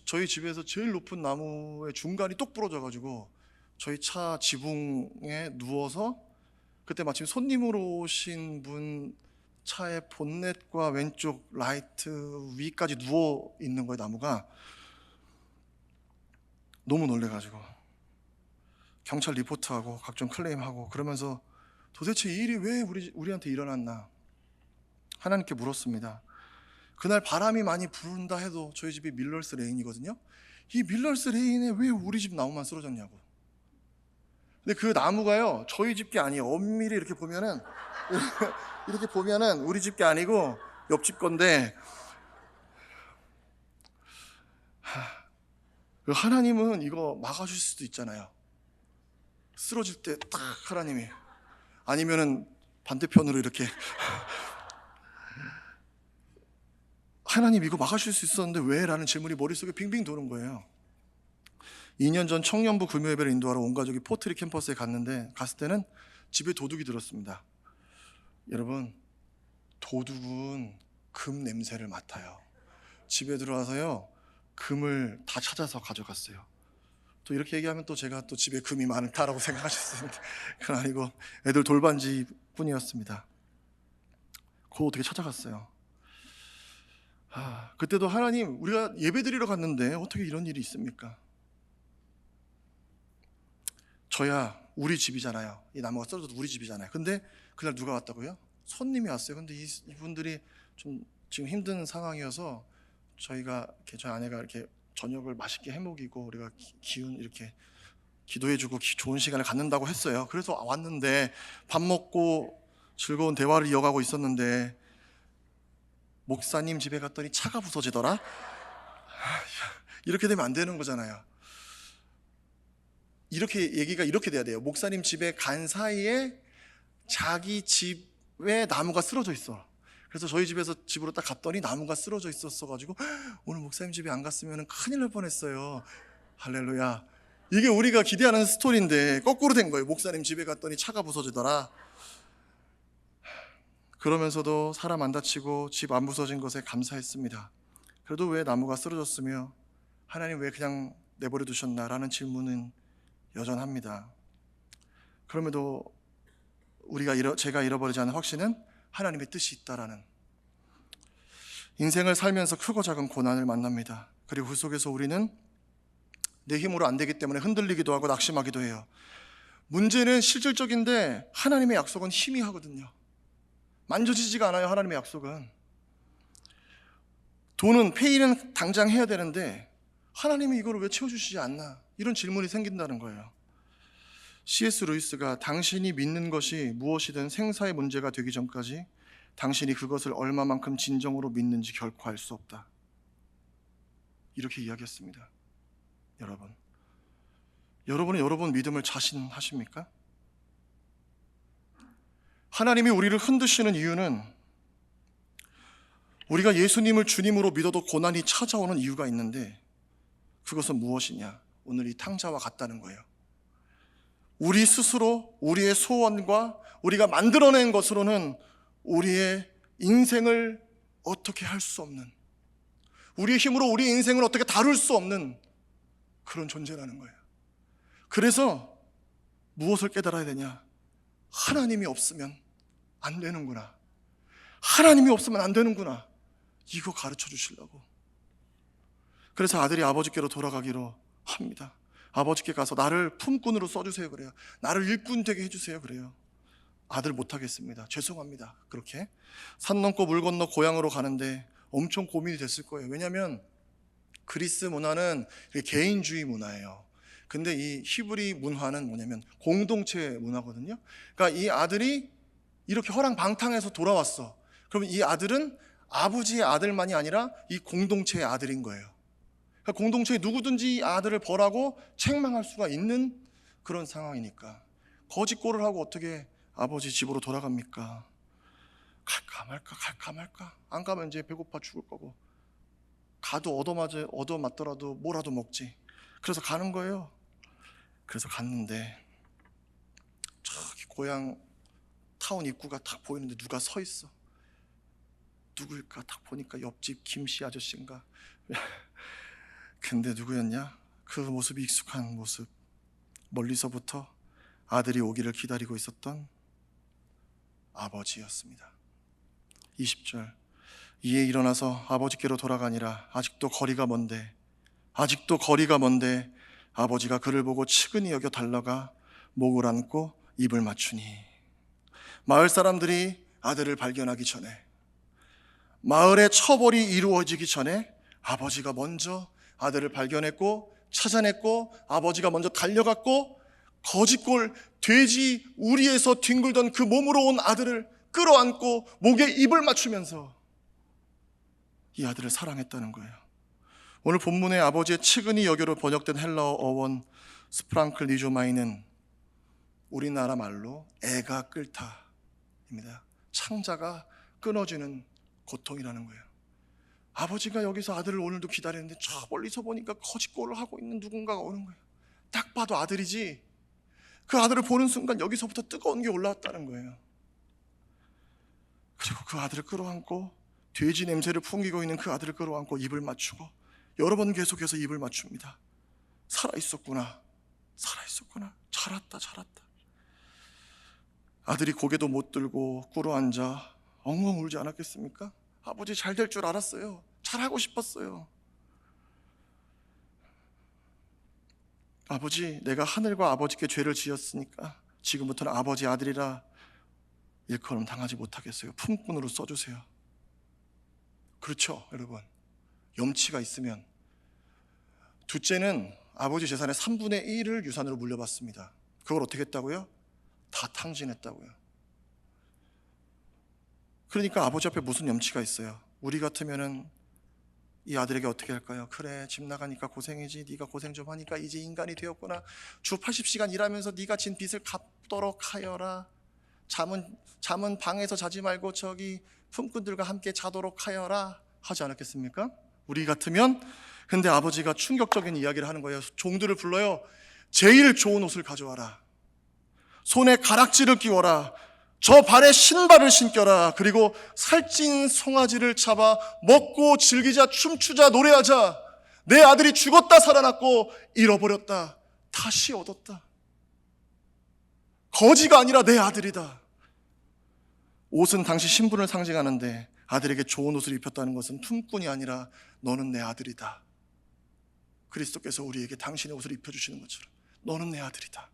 저희 집에서 제일 높은 나무의 중간이 똑 부러져가지고 저희 차 지붕에 누워서, 그때 마침 손님으로 오신 분 차의 본넷과 왼쪽 라이트 위까지 누워 있는 거예요. 나무가. 너무 놀래가지고 경찰 리포트하고 각종 클레임하고 그러면서 도대체 이 일이 왜 우리한테 일어났나 하나님께 물었습니다. 그날 바람이 많이 부른다 해도 저희 집이 밀러스 레인이거든요. 이 밀러스 레인에 왜 우리 집 나무만 쓰러졌냐고. 근데 그 나무가요 저희 집 게 아니에요. 엄밀히 이렇게 보면은 우리 집 게 아니고 옆집 건데, 하나님은 이거 막아줄 수도 있잖아요. 쓰러질 때 딱 하나님이, 아니면은 반대편으로 이렇게 하나님 이거 막아줄 수 있었는데 왜? 라는 질문이 머릿속에 빙빙 도는 거예요. 2년 전 청년부 금요예배를 인도하러 온 가족이 포트리 캠퍼스에 갔을 때는 집에 도둑이 들었습니다. 여러분, 도둑은 금 냄새를 맡아요. 집에 들어와서요 금을 다 찾아서 가져갔어요. 또 이렇게 얘기하면 또 제가 또 집에 금이 많다라고 생각하실 수 있는데 그건 아니고 애들 돌반지 뿐이었습니다. 그거 어떻게 찾아갔어요. 그때도 하나님, 우리가 예배드리러 갔는데 어떻게 이런 일이 있습니까? 저야 우리 집이잖아요. 이 나무가 떨어져도 우리 집이잖아요. 근데 그날 누가 왔다고요? 손님이 왔어요. 근데 이분들이 좀 지금 힘든 상황이어서 저희 아내가 이렇게 저녁을 맛있게 해먹이고 우리가 기운 이렇게 기도해주고 좋은 시간을 갖는다고 했어요. 그래서 왔는데 밥 먹고 즐거운 대화를 이어가고 있었는데 목사님 집에 갔더니 차가 부서지더라. 이렇게 되면 안 되는 거잖아요. 얘기가 이렇게 돼야 돼요. 목사님 집에 간 사이에 자기 집에 나무가 쓰러져 있어. 그래서 저희 집으로 딱 갔더니 나무가 쓰러져 있었어가지고 오늘 목사님 집에 안 갔으면 큰일 날 뻔했어요. 할렐루야. 이게 우리가 기대하는 스토리인데 거꾸로 된 거예요. 목사님 집에 갔더니 차가 부서지더라. 그러면서도 사람 안 다치고 집 안 부서진 것에 감사했습니다. 그래도 왜 나무가 쓰러졌으며 하나님 왜 그냥 내버려 두셨나라는 질문은 여전합니다. 그럼에도 제가 잃어버리지 않은 확신은 하나님의 뜻이 있다라는. 인생을 살면서 크고 작은 고난을 만납니다. 그리고 그 속에서 우리는 내 힘으로 안 되기 때문에 흔들리기도 하고 낙심하기도 해요. 문제는 실질적인데 하나님의 약속은 희미하거든요. 만져지지가 않아요. 하나님의 약속은. 돈은 페이는 당장 해야 되는데 하나님이 이걸 왜 채워주시지 않나, 이런 질문이 생긴다는 거예요. C.S. 루이스가 당신이 믿는 것이 무엇이든 생사의 문제가 되기 전까지 당신이 그것을 얼마만큼 진정으로 믿는지 결코 알 수 없다, 이렇게 이야기했습니다. 여러분은 여러분 믿음을 자신하십니까? 하나님이 우리를 흔드시는 이유는 우리가 예수님을 주님으로 믿어도 고난이 찾아오는 이유가 있는데 그것은 무엇이냐? 오늘 이 탕자와 같다는 거예요. 우리 스스로 우리의 소원과 우리가 만들어낸 것으로는 우리의 인생을 어떻게 할 수 없는, 우리의 힘으로 우리의 인생을 어떻게 다룰 수 없는 그런 존재라는 거예요. 그래서 무엇을 깨달아야 되냐? 하나님이 없으면 안 되는구나, 하나님이 없으면 안 되는구나, 이거 가르쳐 주시려고. 그래서 아들이 아버지께로 돌아가기로 합니다. 아버지께 가서 나를 품꾼으로 써주세요 그래요. 나를 일꾼 되게 해주세요 그래요. 아들 못하겠습니다, 죄송합니다. 그렇게 산 넘고 물 건너 고향으로 가는데 엄청 고민이 됐을 거예요. 왜냐하면 그리스 문화는 개인주의 문화예요. 근데 이 히브리 문화는 뭐냐면 공동체 문화거든요. 그러니까 이 아들이 이렇게 허랑방탕해서 돌아왔어. 그러면 이 아들은 아버지의 아들만이 아니라 이 공동체의 아들인 거예요. 그러니까 공동체에 누구든지 이 아들을 벌하고 책망할 수가 있는 그런 상황이니까 거짓골을 하고 어떻게 아버지 집으로 돌아갑니까? 갈까 말까? 안 가면 이제 배고파 죽을 거고, 가도 얻어맞더라도 뭐라도 먹지. 그래서 가는 거예요. 그래서 갔는데 저기 고향 타운 입구가 딱 보이는데 누가 서 있어. 누구일까? 딱 보니까 옆집 김씨 아저씨인가. 근데 누구였냐? 그 모습이 익숙한 모습. 멀리서부터 아들이 오기를 기다리고 있었던 아버지였습니다. 20절. 이에 일어나서 아버지께로 돌아가니라. 아직도 거리가 먼데 아버지가 그를 보고 측은히 여겨 달려가 목을 안고 입을 맞추니. 마을 사람들이 아들을 발견하기 전에, 마을의 처벌이 이루어지기 전에 아버지가 먼저 아들을 발견했고 찾아냈고, 아버지가 먼저 달려갔고 거짓골 돼지 우리에서 뒹굴던 그 몸으로 온 아들을 끌어안고 목에 입을 맞추면서 이 아들을 사랑했다는 거예요. 오늘 본문의 아버지의 측은히 여겨로 번역된 헬라어 어원 스프랑클 니조마이는 우리나라 말로 애가 끓다입니다. 창자가 끊어지는 고통이라는 거예요. 아버지가 여기서 아들을 오늘도 기다리는데 저 멀리서 보니까 거짓골을 하고 있는 누군가가 오는 거예요. 딱 봐도 아들이지. 그 아들을 보는 순간 여기서부터 뜨거운 게 올라왔다는 거예요. 그리고 그 아들을 끌어안고 돼지 냄새를 풍기고 있는 그 아들을 끌어안고 입을 맞추고 여러 번 계속해서 입을 맞춥니다. 살아있었구나. 잘았다. 아들이 고개도 못 들고 꿇어앉아 엉엉 울지 않았겠습니까? 아버지 잘 될 줄 알았어요. 잘하고 싶었어요. 아버지, 내가 하늘과 아버지께 죄를 지었으니까 지금부터는 아버지 아들이라 일컬음 당하지 못하겠어요. 품꾼으로 써주세요. 그렇죠, 여러분. 염치가 있으면. 둘째는 아버지 재산의 3분의 1을 유산으로 물려받습니다. 그걸 어떻게 했다고요? 다 탕진했다고요. 그러니까 아버지 앞에 무슨 염치가 있어요? 우리 같으면은 이 아들에게 어떻게 할까요? 그래, 집 나가니까 고생이지. 네가 고생 좀 하니까 이제 인간이 되었구나. 주 80시간 일하면서 네가 진 빚을 갚도록 하여라. 잠은 방에서 자지 말고 저기 품꾼들과 함께 자도록 하여라 하지 않았겠습니까? 우리 같으면. 근데 아버지가 충격적인 이야기를 하는 거예요. 종들을 불러요. 제일 좋은 옷을 가져와라. 손에 가락지를 끼워라. 저 발에 신발을 신겨라. 그리고 살찐 송아지를 잡아 먹고 즐기자, 춤추자, 노래하자. 내 아들이 죽었다 살아났고 잃어버렸다 다시 얻었다. 거지가 아니라 내 아들이다. 옷은 당시 신분을 상징하는데 아들에게 좋은 옷을 입혔다는 것은 품꾼이 아니라 너는 내 아들이다. 그리스도께서 우리에게 당신의 옷을 입혀주시는 것처럼 너는 내 아들이다.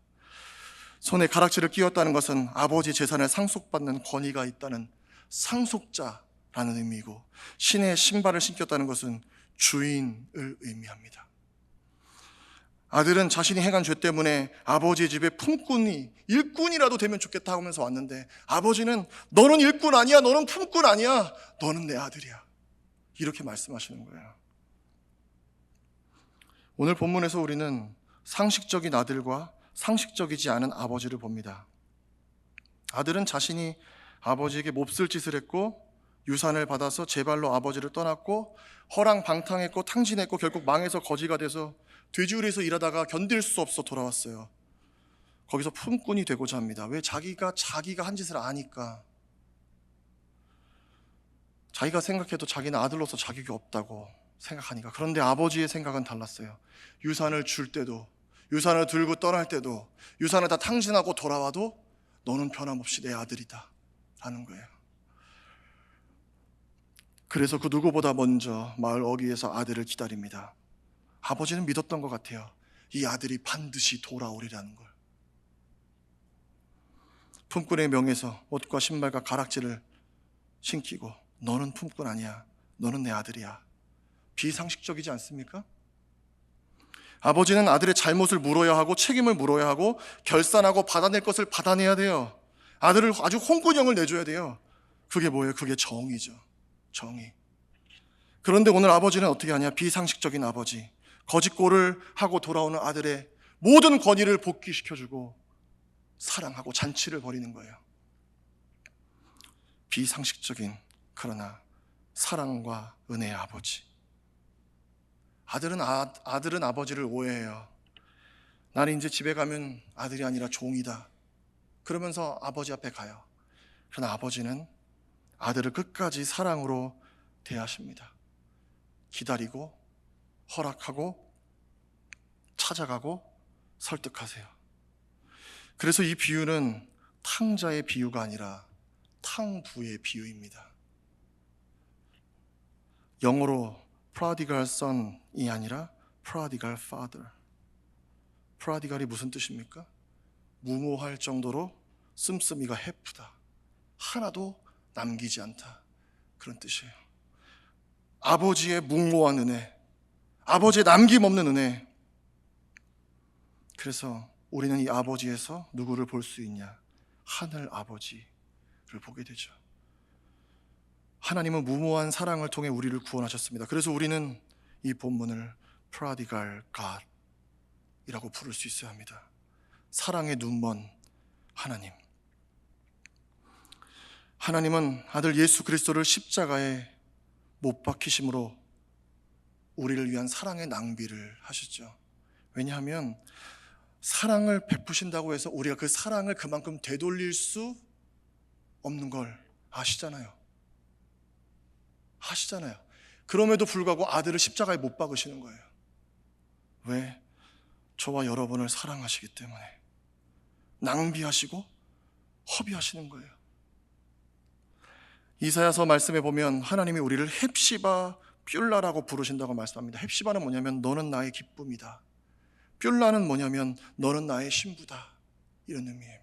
손에 가락지를 끼웠다는 것은 아버지 재산을 상속받는 권위가 있다는 상속자라는 의미이고, 신의 신발을 신겼다는 것은 주인을 의미합니다. 아들은 자신이 행한 죄 때문에 아버지의 집에 품꾼이, 일꾼이라도 되면 좋겠다 하면서 왔는데, 아버지는 너는 일꾼 아니야, 너는 품꾼 아니야, 너는 내 아들이야, 이렇게 말씀하시는 거예요. 오늘 본문에서 우리는 상식적인 아들과 상식적이지 않은 아버지를 봅니다. 아들은 자신이 아버지에게 몹쓸 짓을 했고 유산을 받아서 제 발로 아버지를 떠났고 허랑방탕했고 탕진했고 결국 망해서 거지가 돼서 돼지우리에서 일하다가 견딜 수 없어 돌아왔어요. 거기서 품꾼이 되고자 합니다. 왜? 자기가 한 짓을 아니까. 자기가 생각해도 자기는 아들로서 자격이 없다고 생각하니까. 그런데 아버지의 생각은 달랐어요. 유산을 줄 때도, 유산을 들고 떠날 때도, 유산을 다 탕진하고 돌아와도 너는 변함없이 내 아들이다 라는 거예요. 그래서 그 누구보다 먼저 마을 어귀에서 아들을 기다립니다. 아버지는 믿었던 것 같아요. 이 아들이 반드시 돌아오리라는 걸. 품꾼의 명에서 옷과 신발과 가락지를 신기고, 너는 품꾼 아니야, 너는 내 아들이야. 비상식적이지 않습니까? 아버지는 아들의 잘못을 물어야 하고 책임을 물어야 하고 결산하고 받아낼 것을 받아내야 돼요. 아들을 아주 홍군형을 내줘야 돼요. 그게 뭐예요? 그게 정의죠. 정의. 그런데 오늘 아버지는 어떻게 하냐? 비상식적인 아버지. 거짓골을 하고 돌아오는 아들의 모든 권위를 복귀시켜주고 사랑하고 잔치를 벌이는 거예요. 비상식적인, 그러나 사랑과 은혜의 아버지. 아들은 아버지를 오해해요. 나는 이제 집에 가면 아들이 아니라 종이다. 그러면서 아버지 앞에 가요. 그러나 아버지는 아들을 끝까지 사랑으로 대하십니다. 기다리고 허락하고 찾아가고 설득하세요. 그래서 이 비유는 탕자의 비유가 아니라 탕부의 비유입니다. 영어로 prodigal son이 아니라 prodigal father. prodigal이 무슨 뜻입니까? 무모할 정도로 씀씀이가 해프다, 하나도 남기지 않다, 그런 뜻이에요. 아버지의 묵모한 은혜, 아버지의 남김없는 은혜. 그래서 우리는 이 아버지에서 누구를 볼 수 있냐? 하늘 아버지를 보게 되죠. 하나님은 무모한 사랑을 통해 우리를 구원하셨습니다. 그래서 우리는 이 본문을 prodigal God이라고 부를 수 있어야 합니다. 사랑의 눈먼 하나님. 하나님은 아들 예수 그리스도를 십자가에 못 박히심으로 우리를 위한 사랑의 낭비를 하셨죠. 왜냐하면 사랑을 베푸신다고 해서 우리가 그 사랑을 그만큼 되돌릴 수 없는 걸 아시잖아요. 그럼에도 불구하고 아들을 십자가에 못 박으시는 거예요. 왜? 저와 여러분을 사랑하시기 때문에. 낭비하시고 허비하시는 거예요. 이사야서 말씀에 보면 하나님이 우리를 헵시바 뷸라라고 부르신다고 말씀합니다. 헵시바는 뭐냐면 너는 나의 기쁨이다. 뷸라는 뭐냐면 너는 나의 신부다, 이런 의미예요.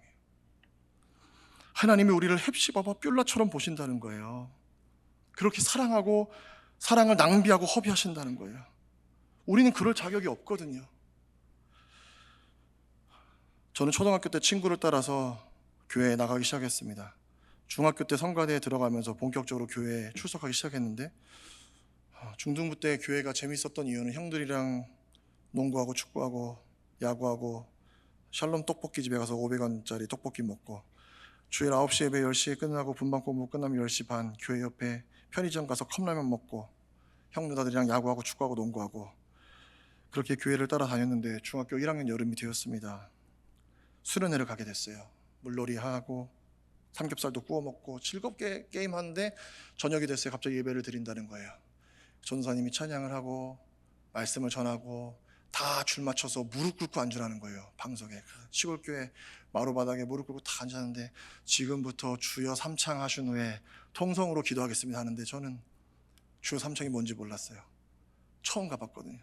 하나님이 우리를 헵시바와 뷸라처럼 보신다는 거예요. 그렇게 사랑하고 사랑을 낭비하고 허비하신다는 거예요. 우리는 그럴 자격이 없거든요. 저는 초등학교 때 친구를 따라서 교회에 나가기 시작했습니다. 중학교 때 성가대에 들어가면서 본격적으로 교회에 출석하기 시작했는데, 중등부 때 교회가 재밌었던 이유는 형들이랑 농구하고 축구하고 야구하고 샬롬 떡볶이 집에 가서 500원짜리 떡볶이 먹고, 주일 9시 예배 10시에 끝나고 분반 공부 끝나면 10시 반 교회 옆에 편의점 가서 컵라면 먹고 형 누나들이랑 야구하고 축구하고 농구하고, 그렇게 교회를 따라다녔는데 중학교 1학년 여름이 되었습니다. 수련회를 가게 됐어요. 물놀이 하고 삼겹살도 구워 먹고 즐겁게 게임하는데 저녁이 됐어요. 갑자기 예배를 드린다는 거예요. 전사님이 찬양을 하고 말씀을 전하고 다 줄 맞춰서 무릎 꿇고 앉으라는 거예요. 방석에, 시골교회 마루바닥에 무릎 꿇고 다 앉았는데, 지금부터 주여 삼창 하신 후에 통성으로 기도하겠습니다 하는데, 저는 주여 삼창이 뭔지 몰랐어요. 처음 가봤거든요.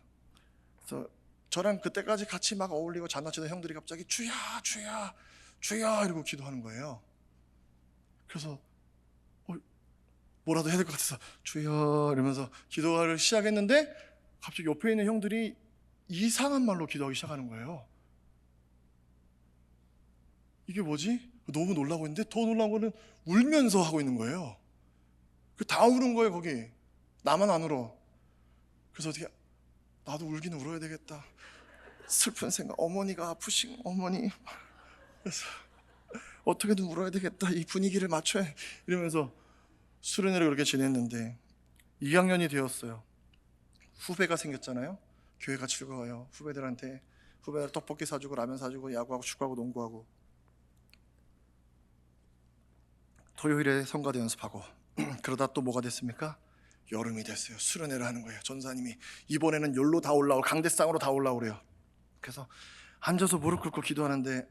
그래서 저랑 그때까지 같이 막 어울리고 장난치던 형들이 갑자기 주여 주여 주여 이러고 기도하는 거예요. 그래서 뭐라도 해야 될 것 같아서 주여 이러면서 기도를 시작했는데, 갑자기 옆에 있는 형들이 이상한 말로 기도하기 시작하는 거예요. 이게 뭐지? 너무 놀라고 있는데, 더 놀라운 거는 울면서 하고 있는 거예요. 다 우는 거예요. 거기 나만 안 울어. 그래서 어떻게, 나도 울긴 울어야 되겠다. 슬픈 생각, 어머니가 아프신 어머니, 그래서 어떻게든 울어야 되겠다. 이 분위기를 맞춰야, 이러면서 수련회를 그렇게 지냈는데 2학년이 되었어요. 후배가 생겼잖아요. 교회가 즐거워요. 후배들 떡볶이 사주고 라면 사주고 야구하고 축구하고 농구하고, 토요일에 성가대 연습하고 그러다 또 뭐가 됐습니까? 여름이 됐어요. 수련회를 하는 거예요. 전사님이 이번에는 열로 다 올라오고 강대상으로 다 올라오래요. 그래서 앉아서 무릎 꿇고 기도하는데,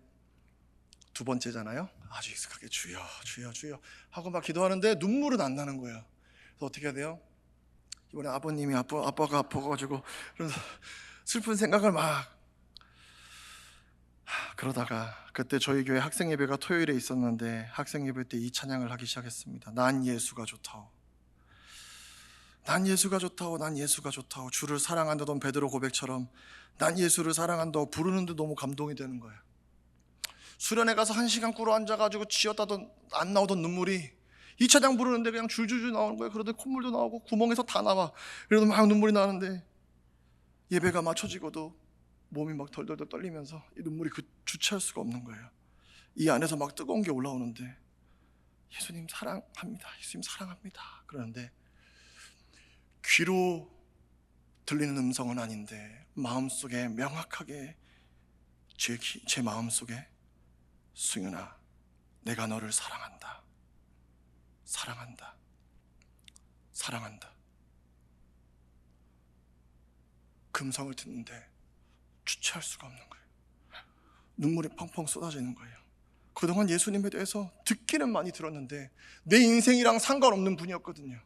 두 번째잖아요. 아주 익숙하게 주여 주여 주여 하고 막 기도하는데 눈물은 안 나는 거예요. 그래서 어떻게 해야 돼요? 이번에 아버님이 아빠가 아파가지고, 그래서 슬픈 생각을 막 그러다가, 그때 저희 교회 학생 예배가 토요일에 있었는데 학생 예배 때 이 찬양을 하기 시작했습니다. 난 예수가 좋다오, 난 예수가 좋다오, 난 예수가 좋다오. 주를 사랑한다던 베드로 고백처럼 난 예수를 사랑한다고 부르는데 너무 감동이 되는 거예요. 수련회 가서 1시간 꿇어 앉아가지고 쥐었다던 안 나오던 눈물이 이 찬양 부르는데 그냥 줄줄줄 나오는 거예요. 그런데 콧물도 나오고 구멍에서 다 나와. 그래도 막 눈물이 나는데, 예배가 맞춰지고도 몸이 막 덜덜덜 떨리면서 이 눈물이 주체할 수가 없는 거예요. 이 안에서 막 뜨거운 게 올라오는데, 예수님 사랑합니다, 예수님 사랑합니다 그러는데, 귀로 들리는 음성은 아닌데 마음속에 명확하게 제 마음속에, 승윤아, 내가 너를 사랑한다, 사랑한다, 사랑한다. 그 음성을 듣는데 주체할 수가 없는 거예요. 눈물이 펑펑 쏟아지는 거예요. 그동안 예수님에 대해서 듣기는 많이 들었는데 내 인생이랑 상관없는 분이었거든요.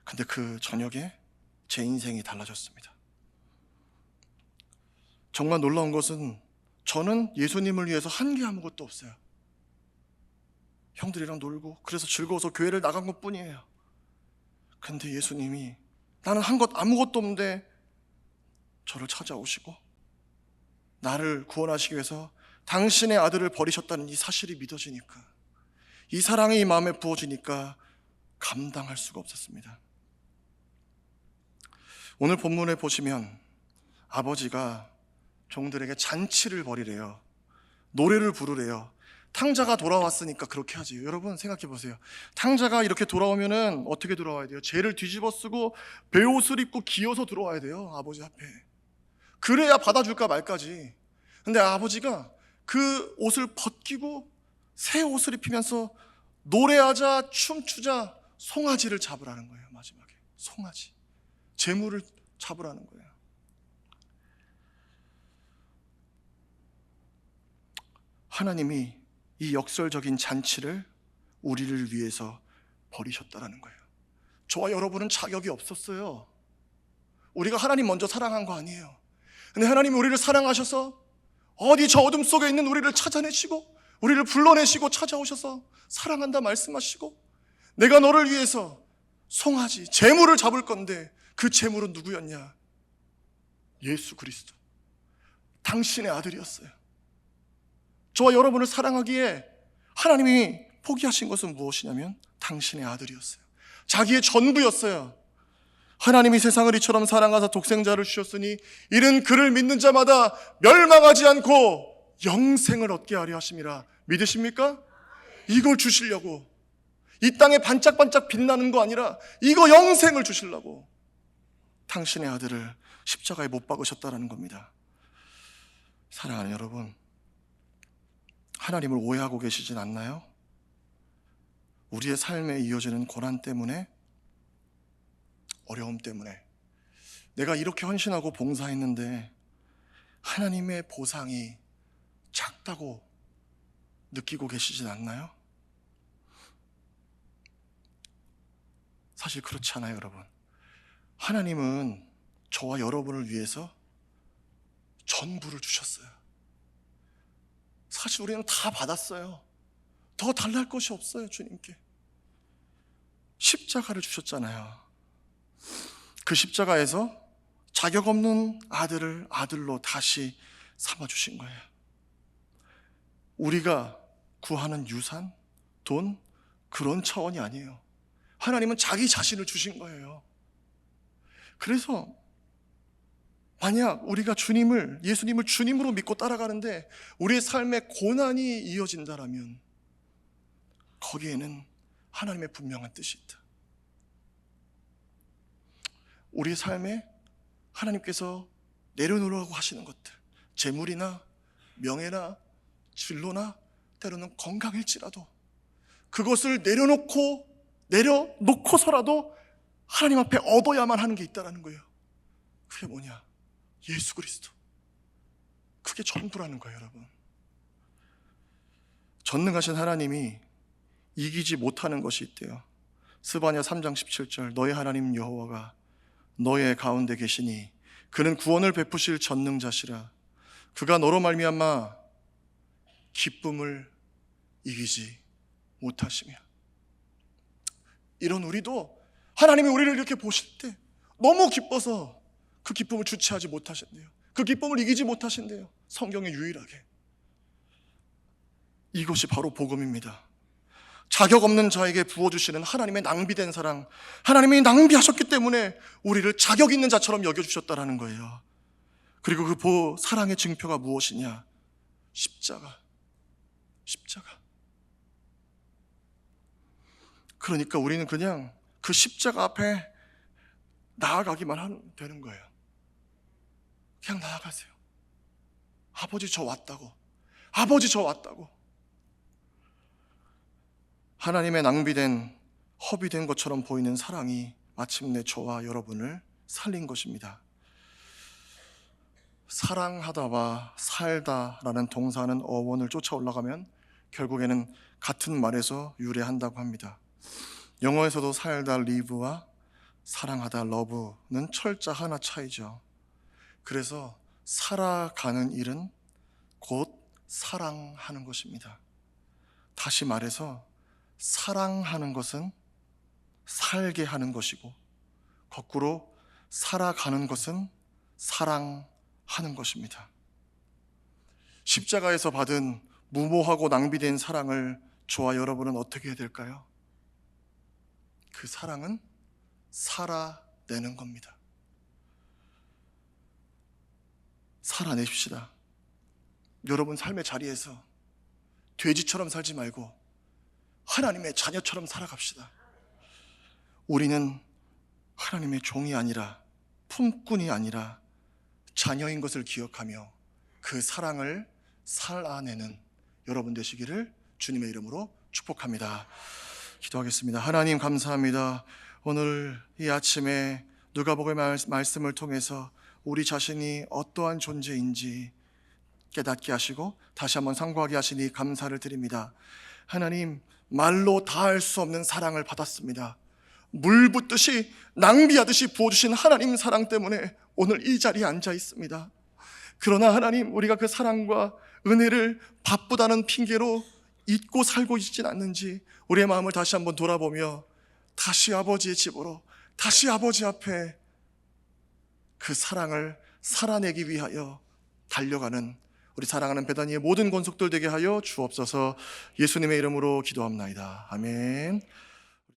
근데 그 저녁에 제 인생이 달라졌습니다. 정말 놀라운 것은, 저는 예수님을 위해서 한 게 아무것도 없어요. 형들이랑 놀고 그래서 즐거워서 교회를 나간 것뿐이에요. 근데 예수님이, 나는 한 것 아무것도 없는데 저를 찾아오시고 나를 구원하시기 위해서 당신의 아들을 버리셨다는 이 사실이 믿어지니까, 이 사랑이 이 마음에 부어지니까 감당할 수가 없었습니다. 오늘 본문에 보시면 아버지가 종들에게 잔치를 벌이래요. 노래를 부르래요. 탕자가 돌아왔으니까 그렇게 하지. 여러분 생각해 보세요. 탕자가 이렇게 돌아오면은 어떻게 돌아와야 돼요? 죄를 뒤집어 쓰고 베옷을 입고 기어서 들어와야 돼요. 아버지 앞에. 그래야 받아줄까 말까지. 근데 아버지가 그 옷을 벗기고 새 옷을 입히면서 노래하자, 춤추자, 송아지를 잡으라는 거예요. 마지막에 송아지, 재물을 잡으라는 거예요. 하나님이 이 역설적인 잔치를 우리를 위해서 벌이셨다라는 거예요. 저와 여러분은 자격이 없었어요. 우리가 하나님 먼저 사랑한 거 아니에요. 근데 하나님이 우리를 사랑하셔서 어디 저 어둠 속에 있는 우리를 찾아내시고 우리를 불러내시고 찾아오셔서 사랑한다 말씀하시고, 내가 너를 위해서 송아지, 재물을 잡을 건데 그 재물은 누구였냐? 예수 그리스도. 당신의 아들이었어요. 저와 여러분을 사랑하기에 하나님이 포기하신 것은 무엇이냐면 당신의 아들이었어요. 자기의 전부였어요. 하나님이 세상을 이처럼 사랑하사 독생자를 주셨으니 이는 그를 믿는 자마다 멸망하지 않고 영생을 얻게 하려 하심이라. 믿으십니까? 이걸 주시려고, 이 땅에 반짝반짝 빛나는 거 아니라 이거 영생을 주시려고 당신의 아들을 십자가에 못 박으셨다는 겁니다. 사랑하는 여러분, 하나님을 오해하고 계시진 않나요? 우리의 삶에 이어지는 고난 때문에, 어려움 때문에 내가 이렇게 헌신하고 봉사했는데 하나님의 보상이 작다고 느끼고 계시진 않나요? 사실 그렇지 않아요, 여러분. 하나님은 저와 여러분을 위해서 전부를 주셨어요. 사실 우리는 다 받았어요. 더 달랄 것이 없어요. 주님께 십자가를 주셨잖아요. 그 십자가에서 자격 없는 아들을 아들로 다시 삼아주신 거예요. 우리가 구하는 유산, 돈, 그런 차원이 아니에요. 하나님은 자기 자신을 주신 거예요. 그래서 만약 우리가 예수님을 주님으로 믿고 따라가는데 우리의 삶에 고난이 이어진다라면 거기에는 하나님의 분명한 뜻이 있다. 우리의 삶에 하나님께서 내려놓으라고 하시는 것들, 재물이나 명예나 진로나 때로는 건강일지라도 그것을 내려놓고서라도 하나님 앞에 얻어야만 하는 게 있다는 거예요. 그게 뭐냐? 예수 그리스도. 그게 전부라는 거예요, 여러분. 전능하신 하나님이 이기지 못하는 것이 있대요. 스바냐 3장 17절, 너의 하나님 여호와가 너의 가운데 계시니 그는 구원을 베푸실 전능자시라. 그가 너로 말미암아 기쁨을 이기지 못하시며. 이런 우리도 하나님이 우리를 이렇게 보실 때 너무 기뻐서 그 기쁨을 주체하지 못하신대요. 그 기쁨을 이기지 못하신대요. 성경에 유일하게. 이것이 바로 복음입니다. 자격 없는 자에게 부어주시는 하나님의 낭비된 사랑, 하나님이 낭비하셨기 때문에 우리를 자격 있는 자처럼 여겨주셨다는 거예요. 그리고 그 사랑의 증표가 무엇이냐? 십자가. 그러니까 우리는 그냥 그 십자가 앞에 나아가기만 하면 되는 거예요. 그냥 나아가세요. 아버지 저 왔다고. 아버지 저 왔다고. 하나님의 낭비된, 허비된 것처럼 보이는 사랑이 마침내 저와 여러분을 살린 것입니다. 사랑하다와 살다라는 동사는 어원을 쫓아 올라가면 결국에는 같은 말에서 유래한다고 합니다. 영어에서도 살다 live와 사랑하다 love는 철자 하나 차이죠. 그래서 살아가는 일은 곧 사랑하는 것입니다. 다시 말해서 사랑하는 것은 살게 하는 것이고, 거꾸로 살아가는 것은 사랑하는 것입니다. 십자가에서 받은 무모하고 낭비된 사랑을 저와 여러분은 어떻게 해야 될까요? 그 사랑은 살아내는 겁니다. 살아내십시다. 여러분 삶의 자리에서 돼지처럼 살지 말고 하나님의 자녀처럼 살아갑시다. 우리는 하나님의 종이 아니라, 품꾼이 아니라 자녀인 것을 기억하며 그 사랑을 살아내는 여러분 되시기를 주님의 이름으로 축복합니다. 기도하겠습니다. 하나님 감사합니다. 오늘 이 아침에 누가복음 말씀을 통해서 우리 자신이 어떠한 존재인지 깨닫게 하시고 다시 한번 상고하게 하시니 감사를 드립니다. 하나님, 말로 다할 수 없는 사랑을 받았습니다. 물 붓듯이 낭비하듯이 부어주신 하나님 사랑 때문에 오늘 이 자리에 앉아 있습니다. 그러나 하나님, 우리가 그 사랑과 은혜를 바쁘다는 핑계로 잊고 살고 있진 않는지 우리의 마음을 다시 한번 돌아보며 다시 아버지의 집으로, 다시 아버지 앞에 그 사랑을 살아내기 위하여 달려가는 우리 사랑하는 베다니의 모든 권속들 되게 하여 주옵소서. 예수님의 이름으로 기도합나이다. 아멘.